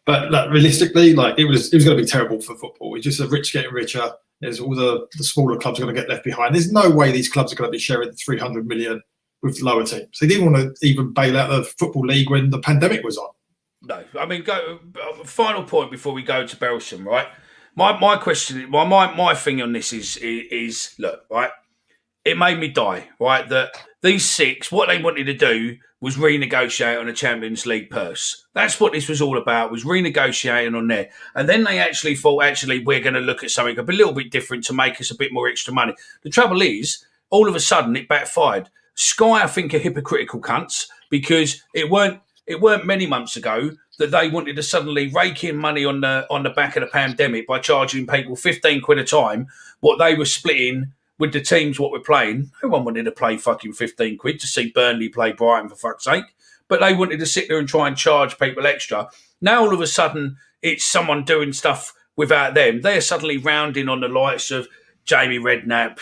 But realistically, it was going to be terrible for football. It's just the rich getting richer. There's all the smaller clubs are going to get left behind. There's no way these clubs are going to be sharing 300 million with lower teams. They didn't want to even bail out the Football League when the pandemic was on. No, I mean, final point before we go to Belsham, right? My question, my thing on this is look, right? It made me die, right? That these 6, what they wanted to do was renegotiate on a Champions League purse. That's what this was all about, was renegotiating on there. And then they actually thought, we're going to look at something a little bit different to make us a bit more extra money. The trouble is, all of a sudden, it backfired. Sky, I think, are hypocritical cunts, because it weren't many months ago that they wanted to suddenly rake in money on the back of the pandemic by charging people 15 quid a time, what they were splitting with the teams what we're playing. No one wanted to play fucking 15 quid to see Burnley play Brighton, for fuck's sake. But they wanted to sit there and try and charge people extra. Now, all of a sudden, it's someone doing stuff without them. They're suddenly rounding on the likes of Jamie Redknapp,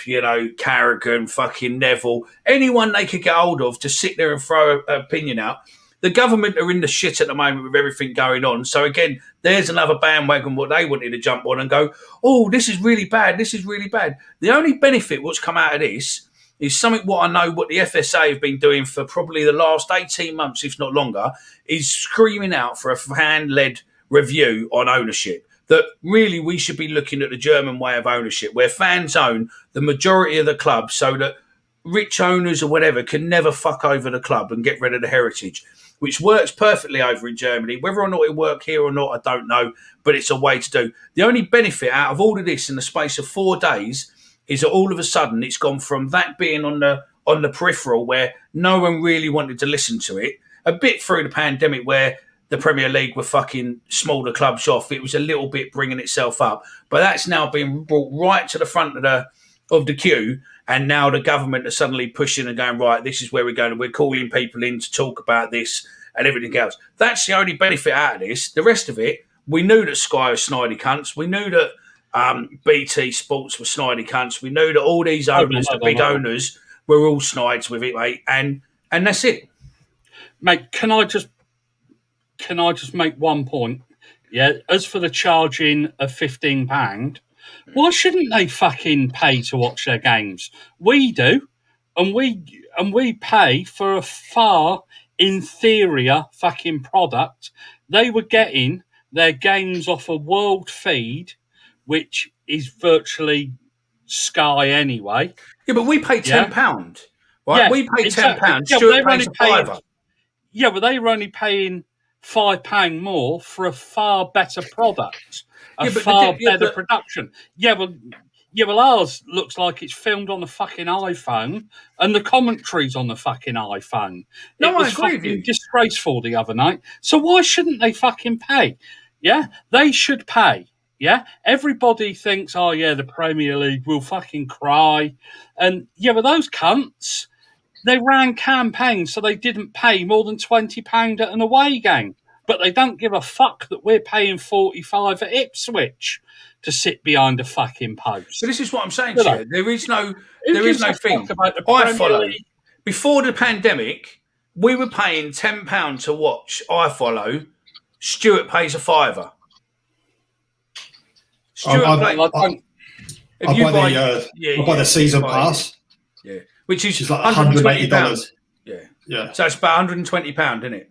Carragher, fucking Neville, anyone they could get hold of to sit there and throw an opinion out. The government are in the shit at the moment with everything going on. So again, there's another bandwagon what they wanted to jump on and go, oh, this is really bad. This is really bad. The only benefit what's come out of this is something what I know what the FSA have been doing for probably the last 18 months, if not longer, is screaming out for a fan-led review on ownership. That really we should be looking at the German way of ownership, where fans own the majority of the club so that rich owners or whatever can never fuck over the club and get rid of the heritage, which works perfectly over in Germany. Whether or not it work here or not, I don't know, but it's a way to do. The only benefit out of all of this in the space of 4 days is that all of a sudden it's gone from that being on the peripheral where no one really wanted to listen to it, a bit through the pandemic where the Premier League were fucking small the clubs off. It was a little bit bringing itself up, but that's now been brought right to the front of the queue. And now the government are suddenly pushing and going, right, this is where we're going. And we're calling people in to talk about this and everything else. That's the only benefit out of this. The rest of it, we knew that Sky was snidey cunts. We knew that BT Sports were snidey cunts. We knew that all these owners, the big owners, were all snides with it, mate. And that's it. Mate, can I just make one point? Yeah, as for the charging of £15, why shouldn't they fucking pay to watch their games? We do, and we pay for a far inferior fucking product. They were getting their games off a world feed, which is virtually Sky anyway. Yeah, but we pay £10, right? Yeah, we pay £10. Stuart pays a £5. Yeah, but they were only paying £5 more for a far better product. Better production. Yeah, well, ours looks like it's filmed on the fucking iPhone, and the commentary's on the fucking iPhone. No, it was I agree with you. Disgraceful the other night. So why shouldn't they fucking pay? Yeah, they should pay. Yeah, everybody thinks, oh yeah, the Premier League will fucking cry, and yeah, but those cunts, they ran campaigns so they didn't pay more than £20 at an away game. But they don't give a fuck that we're paying 45 at Ipswich to sit behind a fucking post. So this is what I'm saying to you. There is no thing. I follow. Before the pandemic, we were paying £10 to watch I Follow. Stuart pays a £5. Stuart I'll buy the season pass. Yeah, which is like $180. Yeah. So it's about £120, isn't it?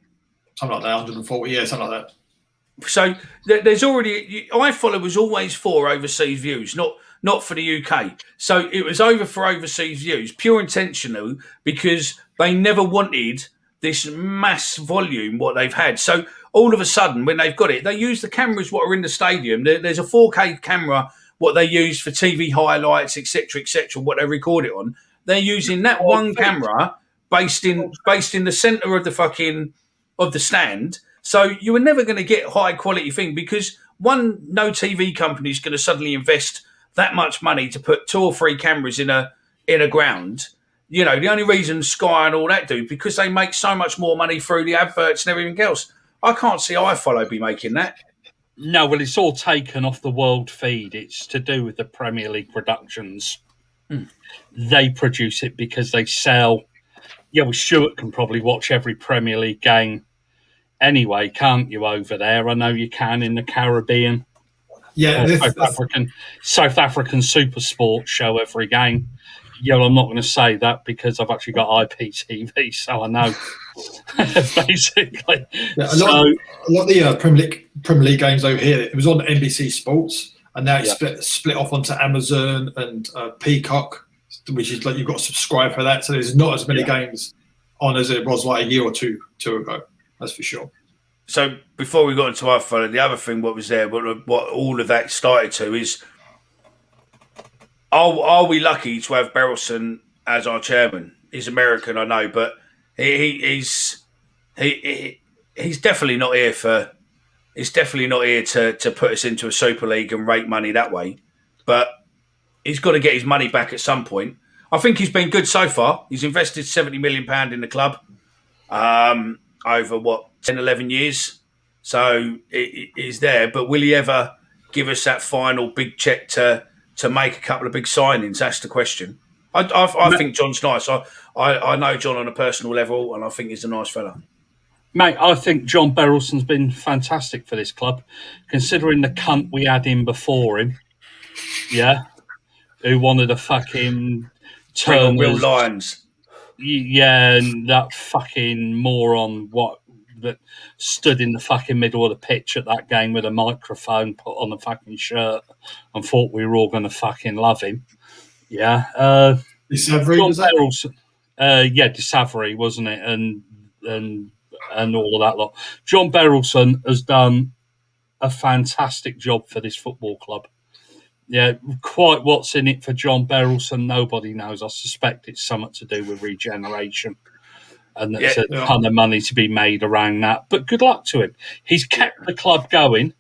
Something like that, 140, yeah, something like that. So there's already, iFollow was always for overseas views, not for the UK. So it was over for overseas views, pure intentional, because they never wanted this mass volume what they've had. So all of a sudden, when they've got it, they use the cameras what are in the stadium. There's a 4K camera what they use for TV highlights, etc., what they record it on. They're using that one camera based in the centre of the stand. So you were never going to get high quality thing because no TV company is going to suddenly invest that much money to put 2 or 3 cameras in a ground You know, the only reason Sky and all that do, because they make so much more money through the adverts and everything else. I can't see iFollow be making that. No, well, it's all taken off the world feed. It's to do with the Premier League productions. They produce it because they sell. Yeah, well, Stuart can probably watch every Premier League game anyway, can't you, over there? I know you can in the Caribbean. Yeah, South African Super Sport show every game. Yeah, well, I'm not going to say that because I've actually got IPTV, so I know. Basically, a lot of the Premier League games over here, it was on NBC Sports, and now it's split off onto Amazon and Peacock, which is like you've got to subscribe for that. So there's not as many games on as it was like a year or two ago. That's for sure. So before we got into iFollow, the other thing what was there, what all of that started to is, are we lucky to have Berylson as our chairman? He's American, I know, but he's definitely not here for. He's definitely not here to put us into a Super League and rake money that way. But he's got to get his money back at some point. I think he's been good so far. He's invested £70 million in the club over 10, 11 years. So he's there. But will he ever give us that final big check to make a couple of big signings? That's the question. I think John's nice. I know John on a personal level, and I think he's a nice fella. Mate, I think John Berylson's been fantastic for this club, considering the cunt we had in before him. Yeah, who wanted a fucking turn real lines. Yeah, and that fucking moron that stood in the fucking middle of the pitch at that game with a microphone put on the fucking shirt and thought we were all going to fucking love him. Yeah. DeSavery, was that? DeSavery, wasn't it? And all of that lot. John Berylson has done a fantastic job for this football club. Yeah, quite what's in it for John Berylson, nobody knows. I suspect it's something to do with regeneration. And there's a ton of money to be made around that. But good luck to him. He's kept the club going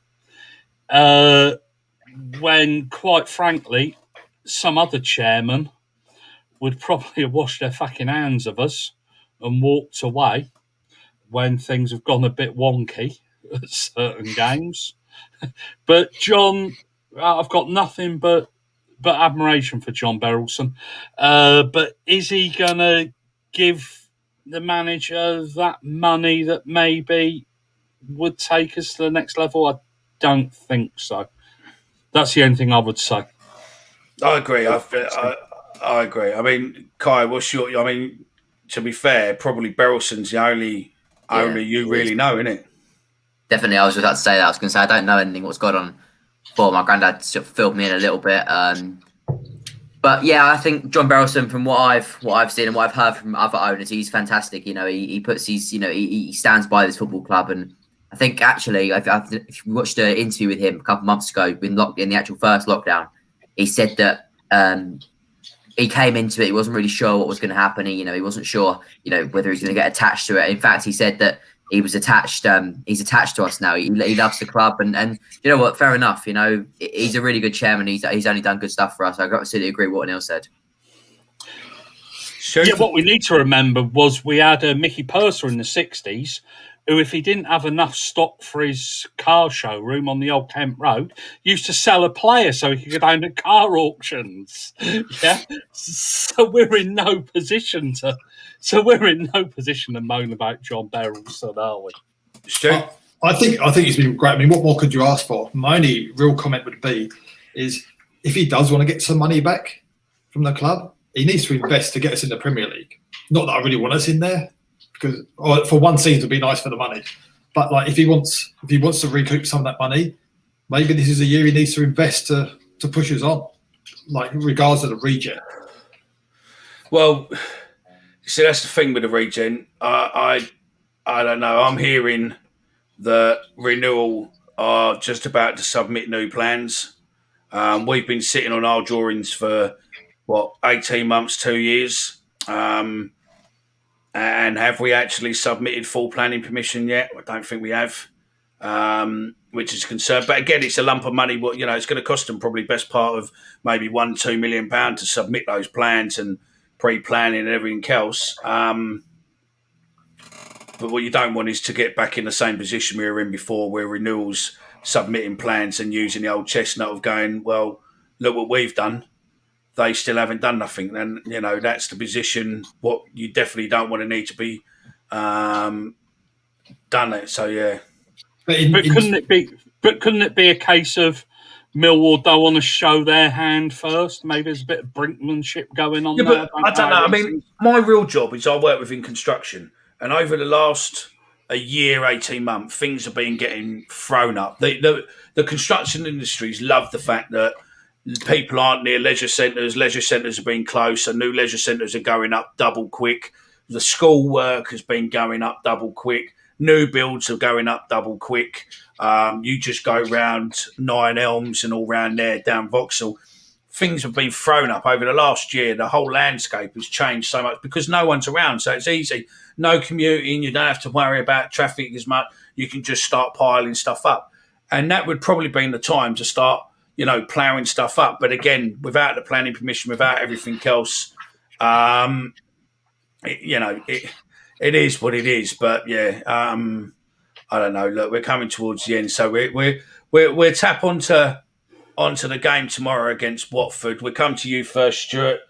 when, quite frankly, some other chairman would probably have washed their fucking hands of us and walked away when things have gone a bit wonky at certain games. But John, I've got nothing but admiration for John Berylson. But is he going to give the manager that money that maybe would take us to the next level? I don't think so. That's the only thing I would say. I agree. I agree. I mean, Kai, what's your... I mean, to be fair, probably Berylson's the only you really know, isn't it? Definitely. I was just about to say that. I was going to say I don't know anything what's gone on. Well, my granddad sort of filled me in a little bit. But yeah, I think John Berylson, from what I've seen and what I've heard from other owners, he's fantastic. You know, he puts his, you know, he stands by this football club, and I think actually, if you watched an interview with him a couple of months ago in the actual first lockdown, he said that he came into it, he wasn't really sure what was going to happen. He wasn't sure, whether he's going to get attached to it. In fact, he said that he was attached. He's attached to us now. He loves the club, and you know what? Fair enough. You know, he's a really good chairman. He's only done good stuff for us. I absolutely agree with what Neil said. Sure. Yeah, what we need to remember was we had Mickey Purser in the 60s, who, if he didn't have enough stock for his car showroom on the Old Kent Road, used to sell a player so he could go down to car auctions. Yeah, so we're in no position to moan about John Berylson, are we? Stu? I think it's been great. I mean, what more could you ask for? My only real comment would be is if he does want to get some money back from the club, he needs to invest to get us in the Premier League. Not that I really want us in there, because for one season it'd be nice for the money. But like if he wants to recoup some of that money, maybe this is a year he needs to invest to push us on, like regardless of the regen. Well, see, that's the thing with the regen. I don't know. I'm hearing that Renewal are just about to submit new plans. We've been sitting on our drawings for 18 months, 2 years. And have we actually submitted full planning permission yet? I don't think we have, which is a concern. But again, it's a lump of money. It's going to cost them probably best part of maybe £1-2 million to submit those plans and pre-planning and everything else. But what you don't want is to get back in the same position we were in before, where renewals submitting plans and using the old chestnut of going, well, look what we've done. They still haven't done nothing. And, that's the position what you definitely don't want to need to be done it. So, yeah. But couldn't it be a case of Millwall don't want to show their hand first? Maybe there's a bit of brinkmanship going on there. But I don't know. I mean, my real job is I work within construction. And over the last a year, 18 months, things have been getting thrown up. The construction industries love the fact that people aren't near leisure centres. Leisure centres have been closed, so new leisure centres are going up double quick. The school work has been going up double quick. New builds are going up double quick. You just go round Nine Elms and all round there, down Vauxhall. Things have been thrown up over the last year. The whole landscape has changed so much because no one's around, so it's easy. No commuting, you don't have to worry about traffic as much. You can just start piling stuff up. And that would probably be the time to start, ploughing stuff up. But again, without the planning permission, without everything else, it is what it is. But yeah, I don't know. Look, we're coming towards the end, so we're tap onto the game tomorrow against Watford. We'll come to you first, Stuart.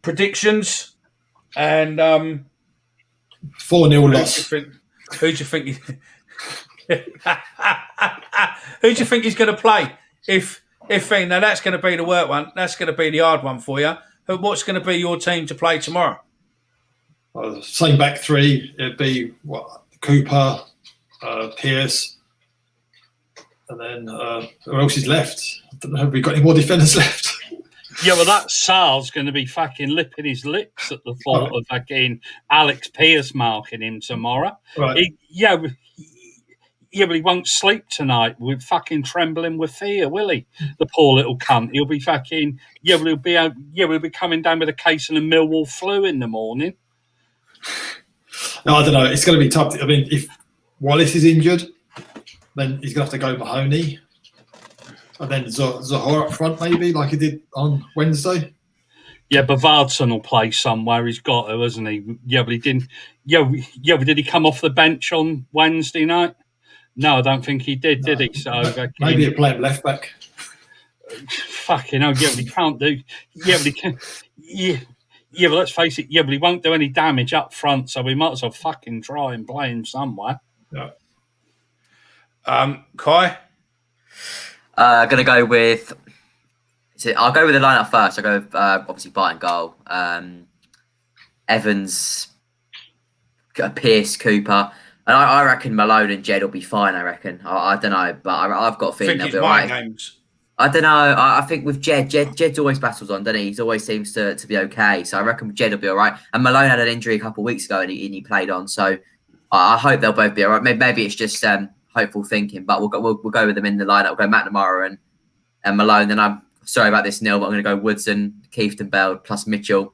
Predictions and 4-0 loss. Who do you think? Who do you think he's going to play? If now that's going to be the work one. That's going to be the hard one for you. What's going to be your team to play tomorrow? Same back three. It'd be Cooper, Pearce, and then who else is left? I don't know. Have we got any more defenders left? Yeah, well, that Sal's going to be fucking lipping his lips at the thought of fucking Alex Pearce marking him tomorrow. Right. But he won't sleep tonight with fucking trembling with fear, will he? The poor little cunt. He'll be fucking we'll be coming down with a case of the Millwall flu in the morning. No, I don't know. It's going to be tough. I mean, if Wallace is injured, then he's going to have to go Mahoney. And then Zahor up front, maybe, like he did on Wednesday. Yeah, but Vardson will play somewhere. He's got to, hasn't he? Yeah, but he didn't. Yeah, but did he come off the bench on Wednesday night? No, I don't think he did. Did he? So maybe he'll play him left back. Fucking hell! Yeah, but he can't do. Yeah, but he can. Yeah, but let's face it. Yeah, but he won't do any damage up front. So we might as well fucking try and play him somewhere. Yeah. Kai. I'm going to go with... I'll go with the lineup first. I'll go with, obviously, Barton goal. Evans, Pearce, Cooper. And I reckon Malone and Jed will be fine, I reckon. I don't know, but I've got a feeling they'll be all right. Games. I don't know. I think with Jed's always battles on, doesn't he? He always seems to be okay. So I reckon Jed will be all right. And Malone had an injury a couple of weeks ago and he played on. So I hope they'll both be all right. Maybe it's just... hopeful thinking, but we'll go with them in the lineup. We'll go McNamara and Malone. Then I'm sorry about this, Neil, but I'm going to go Woodson, Keefton Bell plus Mitchell,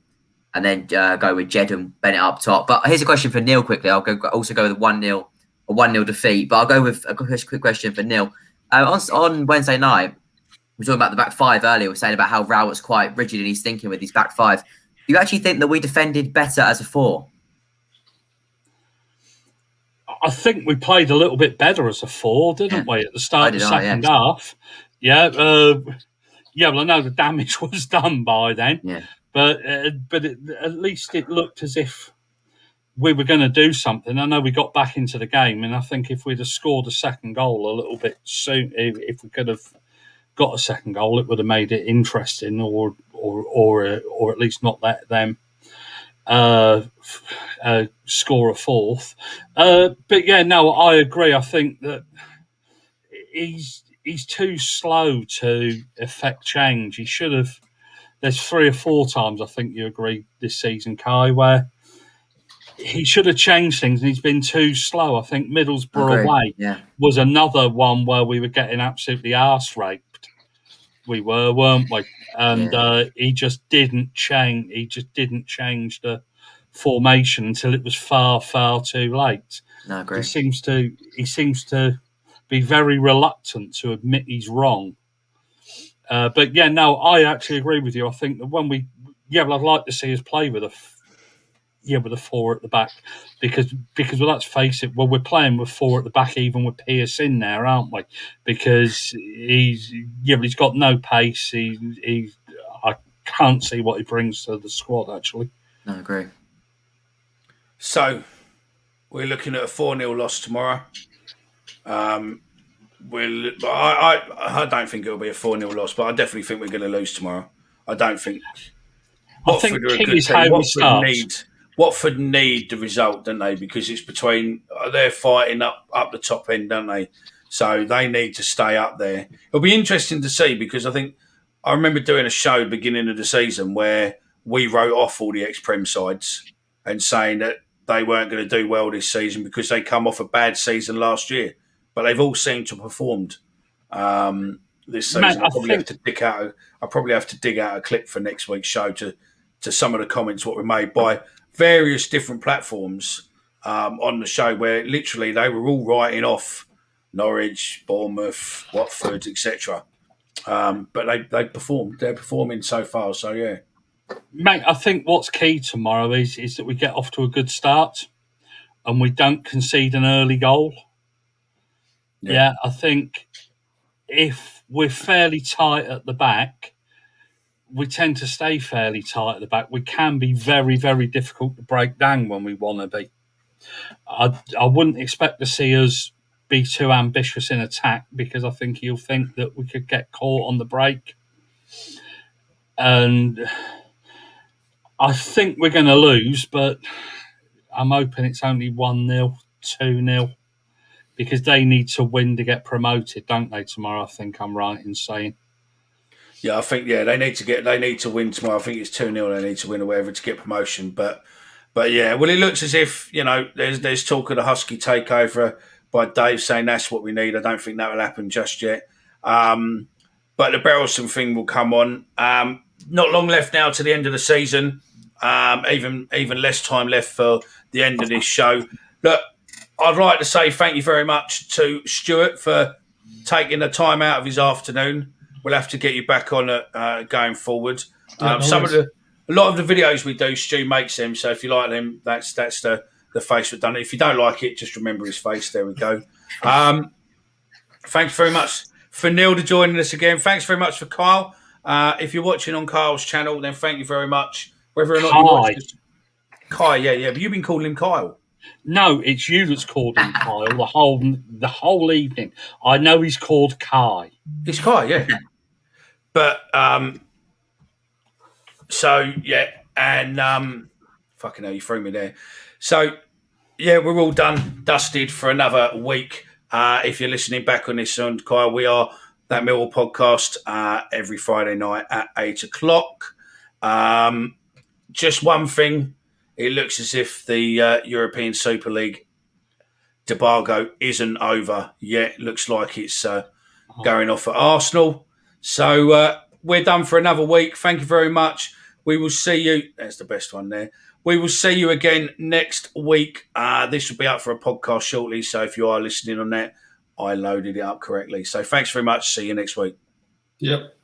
and then go with Jed and Bennett up top. But here's a question for Neil quickly. I'll also go with a 1-0 defeat. But I'll go with a quick question for Neil. On Wednesday night, we were talking about the back five earlier. We were saying about how Rowett's quite rigid in his thinking with his back five. Do you actually think that we defended better as a four? I think we played a little bit better as a four, didn't we, at the start of the second half? Yeah. Well, I know the damage was done by then. Yeah. But at least it looked as if we were going to do something. I know we got back into the game, and I think if we'd have scored a second goal a little bit soon, if we could have got a second goal, it would have made it interesting, or at least not let them score a fourth. But yeah, no, I agree. I think that he's too slow to effect change. He should have. There's 3 or 4 times I think you agree this season, Kai, where he should have changed things and he's been too slow. I think Middlesbrough away was another one where we were getting absolutely arse raped. We were, weren't we? And he just didn't change. He just didn't change the formation until it was far, far too late. No, I agree. He seems to be very reluctant to admit he's wrong. But yeah, no, I actually agree with you. I think that when we yeah, well, I'd like to see us play with with a 4 at the back because well, let's face it, well, we're playing with 4 at the back even with Pearce in there, aren't we? Because he's got no pace. I can't see what he brings to the squad actually. No, I agree. So we're looking at a 4-0 loss tomorrow. I don't think it'll be a 4-0 loss, but I definitely think we're going to lose tomorrow. I don't think. Watford are a good team. Watford need the result, don't they? Because it's between they're fighting up the top end, don't they? So they need to stay up there. It'll be interesting to see because I remember doing a show beginning of the season where we wrote off all the ex-Prem sides and saying that they weren't going to do well this season because they come off a bad season last year. But they've all seemed to have performed this season. Mate, I'll probably have to dig out a clip for next week's show to some of the comments what were made by various different platforms on the show where literally they were all writing off Norwich, Bournemouth, Watford, etc. But they performed. They're performing so far. So yeah, mate. I think what's key tomorrow is that we get off to a good start and we don't concede an early goal. Yeah, I think if we're fairly tight at the back, we tend to stay fairly tight at the back. We can be very, very difficult to break down when we want to be. I wouldn't expect to see us be too ambitious in attack because I think he'll think that we could get caught on the break. And I think we're going to lose, but I'm hoping it's only 1-0, 2-0. Because they need to win to get promoted, don't they? Tomorrow, I think I'm right in saying. Yeah, I think they need to win tomorrow. I think it's 2-0. They need to win or whatever to get promotion. But yeah, well, it looks as if there's talk of the Husky takeover by Dave saying that's what we need. I don't think that will happen just yet. But the Berylson thing will come on. Not long left now to the end of the season. Even less time left for the end of this show. Look. I'd like to say thank you very much to Stuart for taking the time out of his afternoon. We'll have to get you back on it going forward. A lot of the videos we do, Stu makes them. So if you like them, that's the face we've done. If you don't like it, just remember his face. There we go. Thanks very much for Neil to joining us again. Thanks very much for Kyle. If you're watching on Kyle's channel, then thank you very much. Whether or not you watch this, Kyle, yeah, but you've been calling him Kyle. No, it's you that's called him Kyle the whole evening. I know he's called Kai. It's Kai, yeah. But so yeah, and fucking hell, you threw me there. So yeah, we're all dusted for another week. If you're listening back on this on Kyle, we are that Millwall podcast every Friday night at 8:00. Just one thing. It looks as if the European Super League debacle isn't over yet. Looks like it's going off at Arsenal. So we're done for another week. Thank you very much. We will see you. That's the best one there. We will see you again next week. This will be up for a podcast shortly. So if you are listening on that, I loaded it up correctly. So thanks very much. See you next week. Yep.